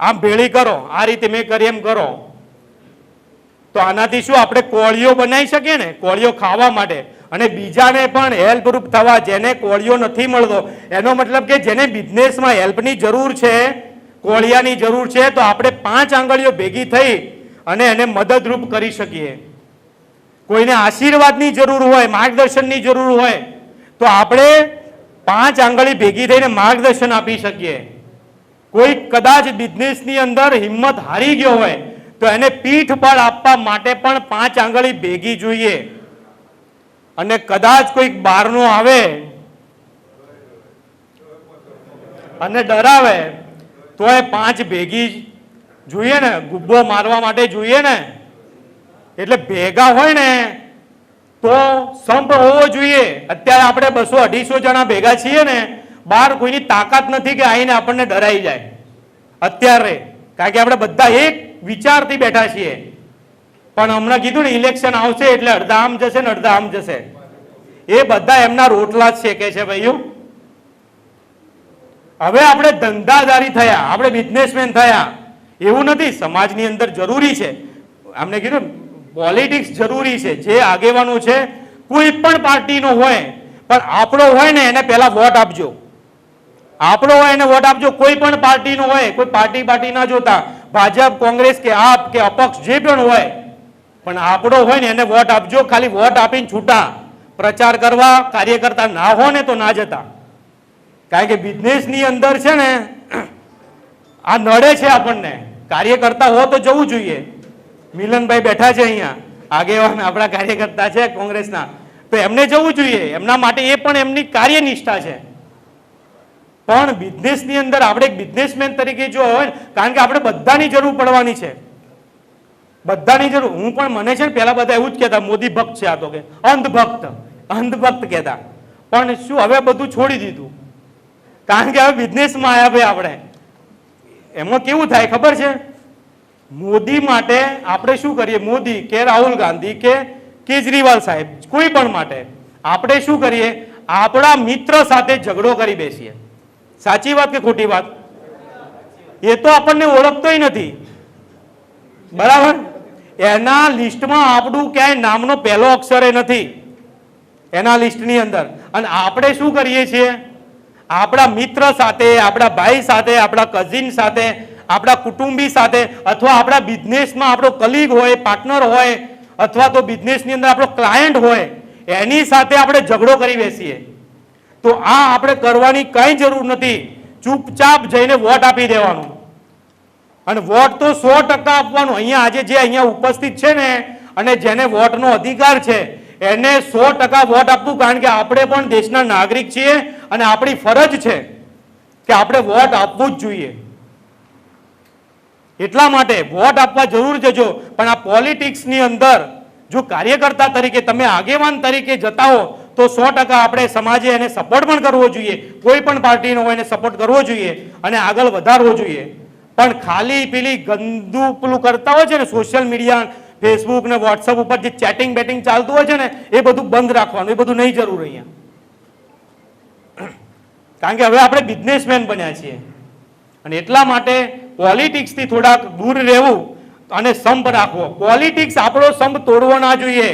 આમ ભેળી કરો, આ રીતે મેં કરી એમ કરો, તો આનાથી શું આપણે કોળીઓ બનાવી શકીએ ને, કોળીઓ ખાવા માટે. અને બીજાને પણ હેલ્પરૂપ થવા, જેને કોળીઓ નથી મળતો, એનો મતલબ કે જેને બિઝનેસમાં હેલ્પની જરૂર છે, કોળિયાની જરૂર છે, તો આપણે 5 આંગળીઓ ભેગી થઈ અને એને મદદરૂપ કરી શકીએ. કોઈને આશીર્વાદની જરૂર હોય, માર્ગદર્શનની જરૂર હોય, તો આપણે 5 આંગળી ભેગી થઈને માર્ગદર્શન આપી શકીએ. કોઈ કદાચ બિઝનેસની અંદર હિંમત હારી ગયો હોય તો એને પીઠ બળ આપવા માટે પણ 5 આંગળી ભેગી જોઈએ. અને કદાચ કોઈક બહારનો આવે અને ડરાવે તો એ 5 ભેગી જોઈએ ને, ગુબ્બો મારવા માટે જોઈએ ને. એટલે ભેગા હોય ને તો સંપ હોવો જોઈએ. અત્યારે આપણે 200-250 જણા ભેગા છીએ ને, બહાર કોઈની તાકાત નથી કે આવીને આપણને ડરાઈ જાય અત્યારે, કારણ કે આપણે બધા એક વિચારથી બેઠા છીએ. પણ હમણાં કીધું ને ઇલેક્શન આવશે એટલે અડધા આમ જશે ને અડધા આમ જશે. એ બધા એમના રોટલા જ શેકે છે ભાઈઓ. હવે આપણે ધંધાદારી થયા, આપણે બિઝનેસમેન થયા એવું નથી. સમાજની અંદર જરૂરી છે, અમને કીધું પોલિટિક્સ જરૂરી છે. જે આગેવાનો છે કોઈ પણ પાર્ટીનો હોય, પણ આપણો હોય ને એને પહેલા વોટ આપજો. આપણો હોય એને વોટ આપજો. કોઈ પણ પાર્ટીનો હોય, કોઈ પાર્ટી ના જોતા, ભાજપ, કોંગ્રેસ કે આપ કે અપક્ષ જે પણ હોય, પણ આપણો હોય ને એને વોટ આપજો. ખાલી વોટ આપીને છૂટા પ્રચાર કરવા કાર્યકર્તા ના હો ને તો ના જતા. કારણ કે બિઝનેસની અંદર છે ને આ નડે છે આપણને. કાર્યકર્તા હો તો જવું જોઈએ. મિલનભાઈ બેઠા છે અહીંયા, આગેવાન આપણા કાર્યકર્તા છે કોંગ્રેસના, તો એમને જવું જોઈએ. એમના માટે એ પણ એમની કાર્યનિષ્ઠા છે. પણ બિઝનેસની અંદર આપણે એક બિઝનેસમેન તરીકે જો હોય, કારણ કે આપણે બધાની જરૂર પડવાની છે, બધાની જરૂર. હું પણ મને છે ને પહેલા બધા એવું જ કહેતા મોદી ભક્ત છે, આ તો કે અંધભક્ત કહેતા. પણ શું હવે બધું છોડી દીધું, કારણ કે હવે બિઝનેસમાં આવ્યા ભાઈ આપણે. એમાં કેવું થાય ખબર છે, મોદી માટે આપણે શું કરીએ, મોદી કે રાહુલ ગાંધી કે કેજરીવાલ સાહેબ, કોઈ પણ માટે આપણે શું કરીએ, આપણા મિત્ર સાથે ઝઘડો કરી બેસીએ. સાચી વાત કે ખોટી વાત? એ તો આપણને ઓળખતોય નથી, બરાબર? એના લિસ્ટમાં આપણું ક્યાંય નામનો પહેલો અક્ષર નથી એના લિસ્ટની અંદર. અને આપણે શું કરીએ છીએ, આપણા મિત્ર સાથે, આપણા ભાઈ સાથે, આપણા કઝિન સાથે, આપણા કુટુંબી સાથે, અથવા આપણા બિઝનેસમાં આપણો કલીગ હોય, પાર્ટનર હોય, અથવા તો બિઝનેસની અંદર આપણો ક્લાયન્ટ હોય, એની સાથે આપણે ઝઘડો કરી બેસીએ. તો આ આપણે કરવાની કઈ જરૂર નથી. ચૂપચાપ જઈને વોટ આપી દેવાનું. અને વોટ તો 100% આપવાનું. અહીંયા આજે જે અહીંયા ઉપસ્થિત છે ને, અને જેને વોટનો અધિકાર છે એને 100% વોટ આપવું. કારણ કે આપણે પણ દેશના નાગરિક છીએ અને આપણી ફરજ છે કે આપણે વોટ આપવું જ જોઈએ. એટલા માટે વોટ આપવા જરૂર જજો. પણ આ પોલિટિક્સની અંદર જો કાર્યકર્તા તરીકે તમે આગેવાન તરીકે જતા હો તો 100% આપણે સમાજે એને સપોર્ટ પણ કરવો જોઈએ. કોઈ પણ પાર્ટીનો હોય એને સપોર્ટ કરવો જોઈએ અને આગળ વધારવો જોઈએ. પણ ખાલી પેલી ગંદુ પેલું કરતા હોય છે ને, સોશિયલ મીડિયા, ફેસબુક ને વોટ્સઅપ ઉપર જે ચેટિંગ બેટિંગ ચાલતું હોય છે ને, એ બધું બંધ રાખવાનું. એ બધું નહીં જરૂર અહીંયા. કારણ કે હવે આપણે બિઝનેસમેન બન્યા છીએ અને એટલા માટે પોલિટિક્સથી થોડાક દૂર રહેવું અને સંપ રાખવો. પોલિટિક્સ આપણો સંપ તોડવો ના જોઈએ.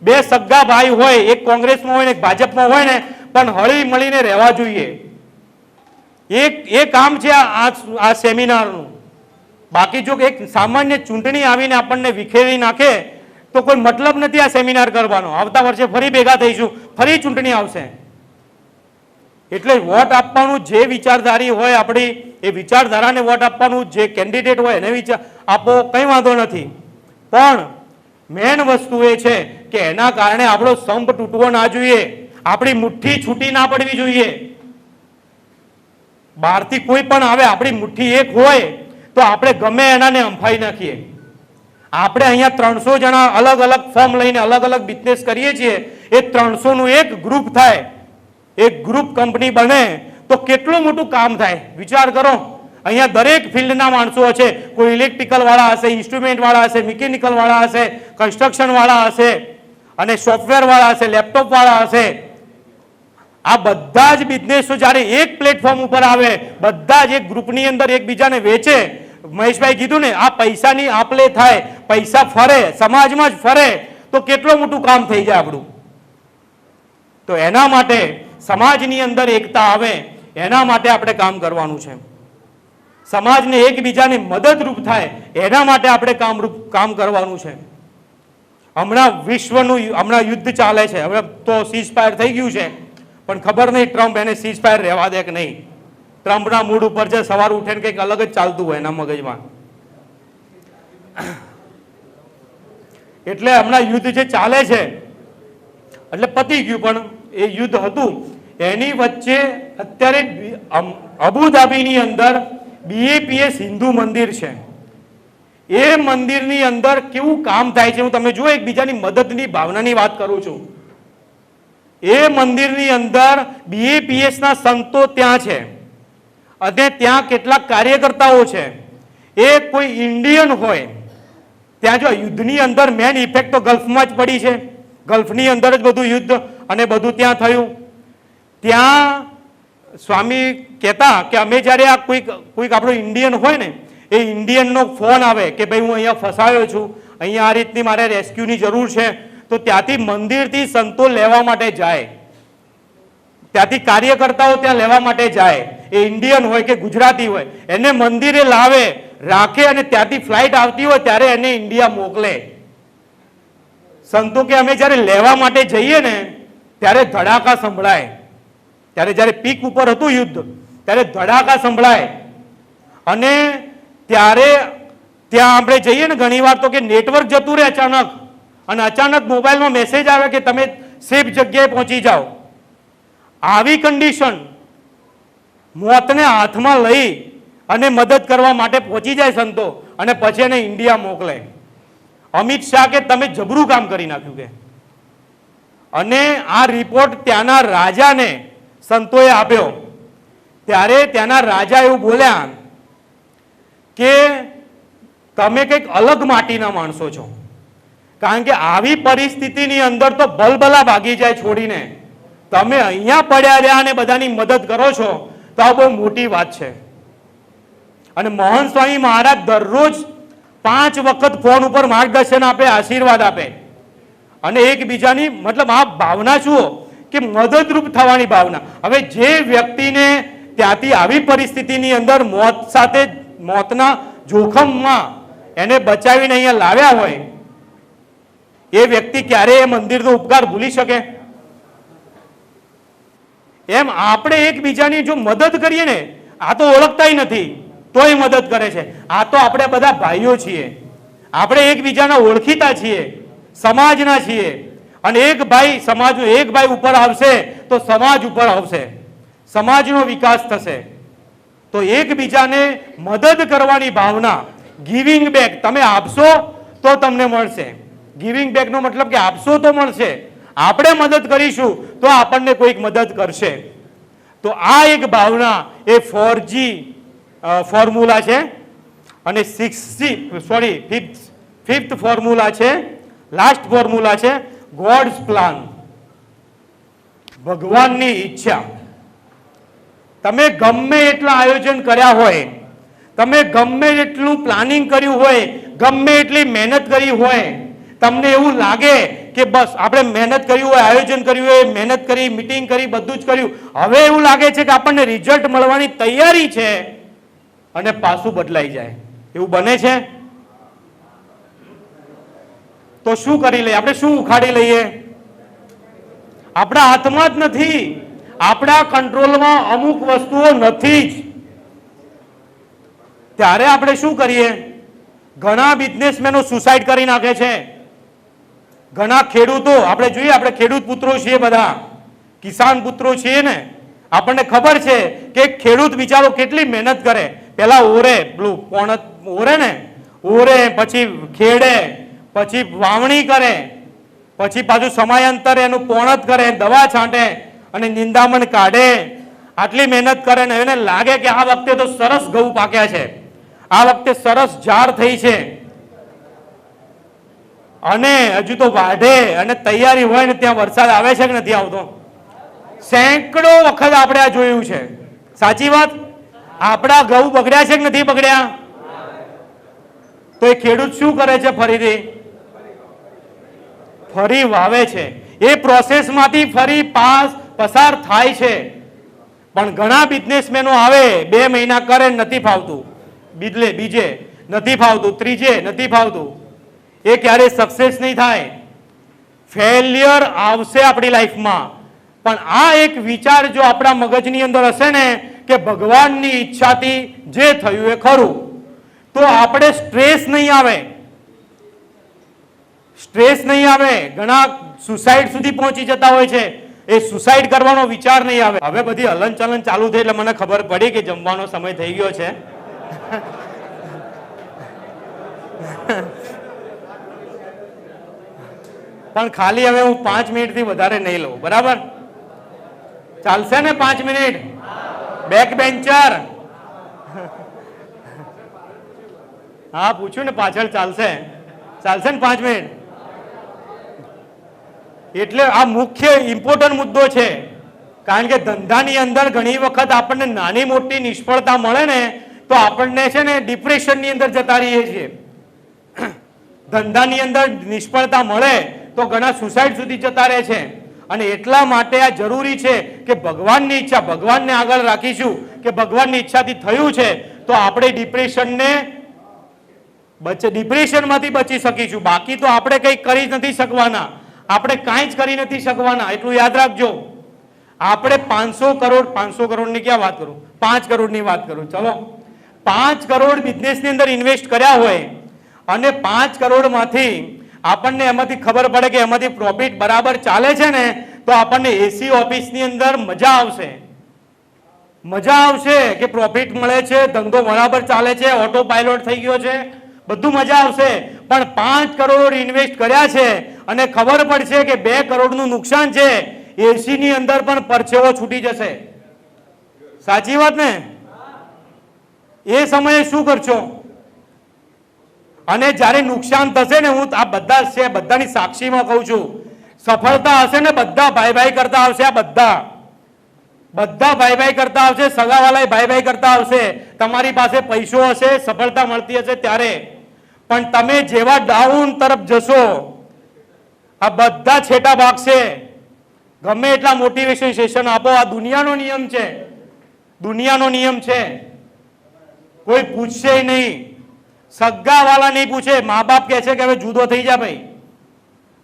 બે સગા ભાઈ હોય, એક કોંગ્રેસમાં હોય ને એક ભાજપમાં હોય ને, પણ હળી મળીને રહેવા જોઈએ. એ કામ છે આ સેમિનારનું. બાકી જો એક સામાન્ય ચૂંટણી આવીને આપણને વિખેરી નાખે તો કોઈ મતલબ નથી આ સેમિનાર કરવાનો. આવતા વર્ષે ફરી ભેગા થઈશું, ફરી ચૂંટણી આવશે. એટલે વોટ આપવાનું, જે વિચારધારી હોય આપણી એ વિચારધારાને વોટ આપવાનું, જે કેન્ડિડેટ હોય એને આપો, કંઈ વાંધો નથી. પણ મેન વસ્તુ એ છે કે એના કારણે આપણો સંપ તૂટવો ના જોઈએ, આપણી મુઠ્ઠી છૂટી ના પડવી જોઈએ. બહારથી કોઈ પણ આવે, આપણી મુઠ્ઠી એક હોય તો આપણે ગમે એનાને અંફાઈ નાખીએ. આપણે અહીંયા 300 જણા અલગ અલગ ફોર્મ લઈને અલગ અલગ બિઝનેસ કરીએ છીએ. એ 300 નું એક ગ્રુપ થાય, એક ગ્રુપ કંપની બને તો કેટલું મોટું કામ થાય વિચાર કરો. અહીંયા દરેક ફિલ્ડના માણસો છે. કોઈ ઇલેક્ટ્રિકલ વાળા હશે, ઇન્સ્ટ્રુમેન્ટ વાળા હશે, મિકેનિકલ વાળા હશે, કન્સ્ટ્રક્શન વાળા હશે, અને સોફ્ટવેર વાળા હશે, લેપટોપ વાળા હશે. આ બધા જ બિઝનેસો જ્યારે એક પ્લેટફોર્મ ઉપર આવે, બધા જ એક ગ્રુપની અંદર એકબીજાને વેચે. મહેશભાઈ કીધું ને, આ પૈસાની આપલે થાય, પૈસા ફરે, સમાજમાં જ ફરે તો કેટલું મોટું કામ થઈ જાય આપણું. તો એના માટે સમાજની અંદર એકતા આવે, એના માટે આપણે કામ કરવાનું છે. સમાજને એકબીજાને મદદરૂપ થાય એના માટે આપણે કામ કરવાનું છે. હમણાં વિશ્વનું યુદ્ધ ચાલે છે. હવે તો સીઝફાયર થઈ ગયું છે, પણ ખબર નહીં ટ્રમ્પ એને સીઝફાયર રહેવા દે કે નહીં. ટ્રમ્પના મૂડ ઉપર છે, સવાર ઉઠીને કંઈક અલગ જ ચાલતું હોય એના મગજમાં. એટલે હમણાં યુદ્ધ જે ચાલે છે એટલે પતી ગયું, પણ એ યુદ્ધ હતું એની વચ્ચે અત્યારે અબુધાબીની અંદર BAPS હિન્દુ મંદિર છે. એ મંદિરની અંદર કેવું કામ થાય છે, હું તમે જુઓ, એકબીજાની મદદની ભાવનાની વાત કરું છું. એ મંદિરની અંદર BAPS ના સંતો ત્યાં છે અને ત્યાં કેટલાક કાર્યકર્તાઓ છે. એ કોઈ ઇન્ડિયન હોય, ત્યાં જો યુદ્ધની અંદર મેન ઇફેક્ટ તો ગલ્ફમાં જ પડી છે, ગલ્ફની અંદર જ બધું યુદ્ધ અને બધું ત્યાં થયું. ત્યાં સ્વામી કહેતા કે અમે જ્યારે આ કોઈક આપણો ઇન્ડિયન હોય ને, એ ઇન્ડિયનનો ફોન આવે કે ભાઈ હું અહીંયા ફસાયો છું, અહીંયા આ રીતની મારે રેસ્ક્યુની જરૂર છે, તો ત્યાંથી મંદિરથી સંતો લેવા માટે જાય, ત્યાંથી કાર્યકર્તાઓ ત્યાં લેવા માટે જાય. એ ઇન્ડિયન હોય કે ગુજરાતી હોય, એને મંદિરે લાવે, રાખે અને ત્યાંથી ફ્લાઇટ આવતી હોય ત્યારે એને ઇન્ડિયા મોકલે. સંતો કે અમે જ્યારે લેવા માટે જઈએ ને ત્યારે ધડાકા સંભળાય, ત્યારે જ્યારે પીક ઉપર હતું યુદ્ધ ત્યારે ધડાકા સંભળાય. અને ત્યારે ત્યાં આપણે જઈએ ને ઘણી વાર તો કે નેટવર્ક જતું રહે અચાનક, અને અચાનક મોબાઈલમાં મેસેજ આવે કે તમે સેફ જગ્યાએ પહોંચી જાઓ. આવી કન્ડિશન, મોતને હાથમાં લઈ અને મદદ કરવા માટે પહોંચી જાય સંતો, અને પછી એને ઇન્ડિયા મોકલે. અમિત શાહ કે તમે જબરું કામ કરી નાખ્યું કે. અને આ રિપોર્ટ ત્યાંના રાજાને સંતોએ આપ્યો, ત્યારે ત્યાંના રાજા એવું બોલ્યા કે તમે કંઈક અલગ માટીના માણસો છો, કારણ કે આવી પરિસ્થિતિની અંદર તો ભલભલા ભાગી જાય છોડીને તમે અહીંયા પડ્યા રહ્યા અને બધાની મદદ કરો છો, તો આ બહુ મોટી વાત છે. અને મોહન સ્વામી મહારાજ દરરોજ 5 વખત ફોન ઉપર માર્ગદર્શન આપે, આશીર્વાદ આપે, અને એકબીજાની મતલબ આ ભાવના જુઓ કે મદદરૂપ થવાની ભાવના. હવે જે વ્યક્તિને ત્યાંથી આવી પરિસ્થિતિની અંદર મોતના જોખમમાં એને બચાવીને અહીંયા લાવ્યા હોય, એ વ્યક્તિ ક્યારેય એ મંદિરનો ઉપકાર ભૂલી શકે? એમ આપણે એકબીજાની જો મદદ કરીએ ને, આ તો ઓળખતાય નથી તોય મદદ કરે છે. આ તો આપણે બધા ભાઈઓ છીએ, આપણે એકબીજાના ઓળખીતા છીએ, સમાજના છીએ. અને એક ભાઈ સમાજનો એક ભાઈ ઉપર આવશે તો સમાજ ઉપર આવશે, સમાજનો વિકાસ થશે. તો એકબીજાને મદદ કરવાની ભાવના, ગિવિંગ બેક, તમે આપશો તો તમને મળશે. ગિવિંગ બેકનો મતલબ કે આપશો તો મળશે, આપણે મદદ કરીશું તો આપણને કોઈક મદદ કરશે. તો આ એક ભાવના એ 4G ફોર્મ્યુલા છે. અને 5th ફોર્મ્યુલા છે, લાસ્ટ ફોર્મ્યુલા છે ગોડ્સ પ્લાન, ભગવાનની ઈચ્છા. તમે ગમે એટલા આયોજન કર્યા હોય, તમે ગમે એટલું પ્લાનિંગ કર્યું હોય, ગમે એટલી મહેનત કરી હોય, તમને એવું લાગે કે બસ આપણે મહેનત કર્યું હોય, આયોજન કર્યું હોય, મહેનત કરી, મીટિંગ કરી, બધું જ કર્યું, હવે એવું લાગે છે કે આપણને રિઝલ્ટ મળવાની તૈયારી છે, અને પાછું બદલાઈ જાય, એવું બને છે? તો શું કરી લઈએ આપણે? શું ઉખાડી લઈએ? આપણા હાથમાં જ નથી, આપણા કંટ્રોલમાં અમુક વસ્તુઓ નથી જ. ત્યારે આપણે શું કરીએ? ઘણા બિઝનેસમેનો સુસાઇડ કરી નાખે છે, ઘણા ખેડૂતો, આપણે જોઈએ, આપણે ખેડૂત પુત્રો છીએ, બધા કિસાન પુત્રો છીએ ને, આપણને ખબર છે કે ખેડૂત બિચારો કેટલી મહેનત કરે. પેલા ઓરે, પેલું પોણત ઓરે ને, ઓરે, પછી ખેડે, પછી વાવણી કરે, પછી પાછું સમયાંતરે એનું પોણત કરે, દવા છાંટે અને નિંદામણ કાઢે. આટલી મહેનત કરે ને એને લાગે કે આ વખતે તો સરસ ઘઉં પાક્યા છે, આ વખતે સરસ ઝાડ થઈ છે, અને હજુ તો વાઢે અને તૈયારી હોય ને ત્યાં વરસાદ આવે છે કે નથી આવતો? સેંકડો વખત આપણે આ જોયું છે. સાચી વાત? આપણા ઘઉં બગડ્યા છે કે નથી બગડ્યા? તો એ ખેડૂત શું કરે છે? ફરી વાવે છે. એ પ્રોસેસમાંથી ફરી પસાર થાય છે. પણ ઘણા બિઝનેસમેનો આવે, 2 મહિના કરે, નથી ફાવતું, બીજે નથી ફાવતું, ત્રીજે નથી ફાવતું, એ ક્યારેય સક્સેસ નહીં થાય. ફેલિયર આવશે આપણી લાઈફમાં, પણ આ એક વિચાર જો આપણા મગજની અંદર હશે ને કે ભગવાનની ઈચ્છાથી જે થયું એ ખરું, તો આપણે સ્ટ્રેસ નહીં આવે. સ્ટ્રેસ નહીં આવે. ઘણા સુસાઇડ સુધી પહોંચી જતા હોય છે, એ સુસાઇડ કરવાનો વિચાર નહીં આવે. હવે બધી હલનચલન ચાલુ થઈ એટલે મને ખબર પડી કે જમવાનો સમય થઈ ગયો છે. પણ ખાલી હવે હું 5 મિનિટથી વધારે નહીં લઉં, બરાબર? ચાલશે ને 5 મિનિટ? બેક બેન્ચર હા પૂછ્યું ને પાછળ ચાલશે ચાલશે ને 5 મિનિટ. એટલે આ મુખ્ય ઇમ્પોર્ટન્ટ મુદ્દો છે. કારણ કે ધંધાની અંદર ઘણી વખત આપણને નાની મોટી નિષ્ફળતા મળે ને તો આપણને છે ને ડિપ્રેશનની અંદર જતા રહીએ છીએ. ધંધાની અંદર નિષ્ફળતા મળે તો ઘણા સુસાઇડ સુધી જતા રહે છે. અને એટલા માટે આ જરૂરી છે કે ભગવાનની ઈચ્છા, ભગવાનને આગળ રાખીશું કે ભગવાનની ઈચ્છાથી થયું છે તો આપણે ડિપ્રેશનમાંથી બચી શકીશું. બાકી તો આપણે કંઈ કરી નથી શકવાના, આપણે કાંઈ જ કરી નથી શકવાના. એટલું યાદ રાખજો. આપણે 500 કરોડની ક્યાં વાત કરું, 5 કરોડની વાત કરું. ચલો 5 કરોડ બિઝનેસની અંદર ઇન્વેસ્ટ કર્યા હોય અને 5 કરોડમાંથી આપણને એમાંથી ખબર પડે કે એમાંથી પ્રોફિટ બરાબર ચાલે છે ને તો આપણને એસી ઓફિસની અંદર મજા આવશે. મજા આવશે કે પ્રોફિટ મળે છે, ધંધો બરાબર ચાલે છે, ઓટો પાયલોટ થઈ ગયો છે, બધું મજા આવશે. પણ 5 કરોડ ઇન્વેસ્ટ કર્યા છે અને ખબર પડશે કે 2 કરોડનું નુકસાન છે, એસી ની અંદર પણ પરસેવો છૂટી જશે. સાચી વાત ને? એ સમયે શું કરશો? અને જ્યારે નુકસાન થશે ને, હું આ બધાની સાક્ષીમાં કહું છું, સફળતા હશે ને બધા ભાઈ ભાઈ કરતા આવશે. આ બધા ભાઈ ભાઈ કરતા આવશે, સગાવાલા ભાઈ ભાઈ કરતા આવશે. તમારી પાસે પૈસો હશે, સફળતા મળતી હશે ત્યારે. પણ તમે જેવા ડાઉન તરફ જશો આ બધા છેટા ભાગશે. ગમે એટલા મોટિવેશન સેશન આપો, આ દુનિયાનો નિયમ છે. દુનિયાનો નિયમ છે. કોઈ પૂછશે નહીં, સગા વાળા નહીં પૂછે. મા બાપ કહે છે કે હવે જુદો થઈ જા ભાઈ.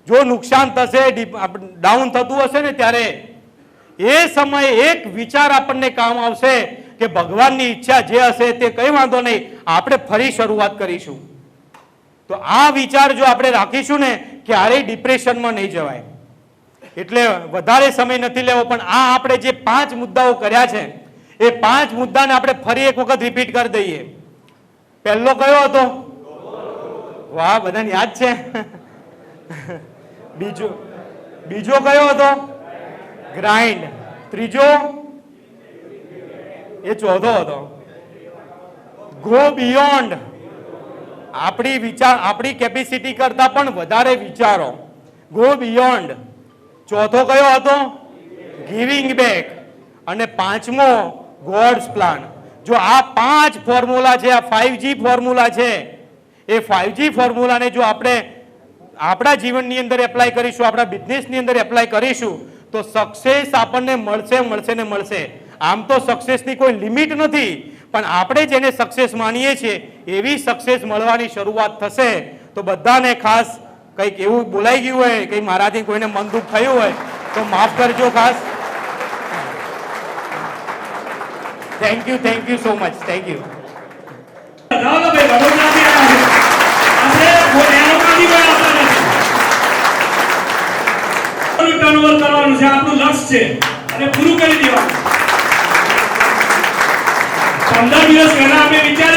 જો નુકસાન થશે, ડાઉન થતું હશે ને ત્યારે એ સમયે એક વિચાર આપણને કામ આવશે કે ભગવાનની ઈચ્છા જે હશે તે કંઈ વાંધો નહીં, આપણે ફરી શરૂઆત કરીશું. તો આ વિચાર જો આપણે રાખીશું ને ક્યારેય ડિપ્રેશનમાં નહીં જવાય. એટલે વધારે સમય નથી લેવો, પણ આ આપણે જે 5 મુદ્દાઓ કર્યા છે એ 5 મુદ્દાને આપણે ફરી એક વખત રિપીટ કરી દઈએ. પહેલો કયો હતો? વાહ, બધાને યાદ છે. બીજો કયો હતો? ગ્રાઇન્ડ. ત્રીજો એ ચોથો હતો ગો બિયોન્ડ. આપણી કેપેસિટી કરતા પણ વધારે વિચારો. Go beyond. ચોથો કયો હતો? Giving back. અને 5મો ગોડ્સ પ્લાન. જો આ 5 ફોર્મ્યુલા છે, આ 5G ફોર્મ્યુલા છે, એ 5G ફોર્મ્યુલાને જો આપણે આપણા જીવનની અંદર એપ્લાય કરીશું, આપણા બિઝનેસની અંદર એપ્લાય કરીશું તો સક્સેસ આપણને મળશે ને મળશે. આમ તો સક્સેસની કોઈ લિમિટ નથી, પણ આપણે જેને સક્સેસ માનીએ છીએ એવી સક્સેસ મળવાની શરૂઆત થશે. તો બધાને ખાસ કંઈક એવું બોલાઈ ગયું હોય, કંઈ મારાથી કોઈને મન દુઃખ થયું હોય તો માફ કરજો ખાસ. Thank you so much. Thank you. Turnover કરવાનું છે, આપણું લક્ષ્ય છે અને પૂરું કરી દેવાનું. 15 દિવસ પહેલા આપણે વિચાર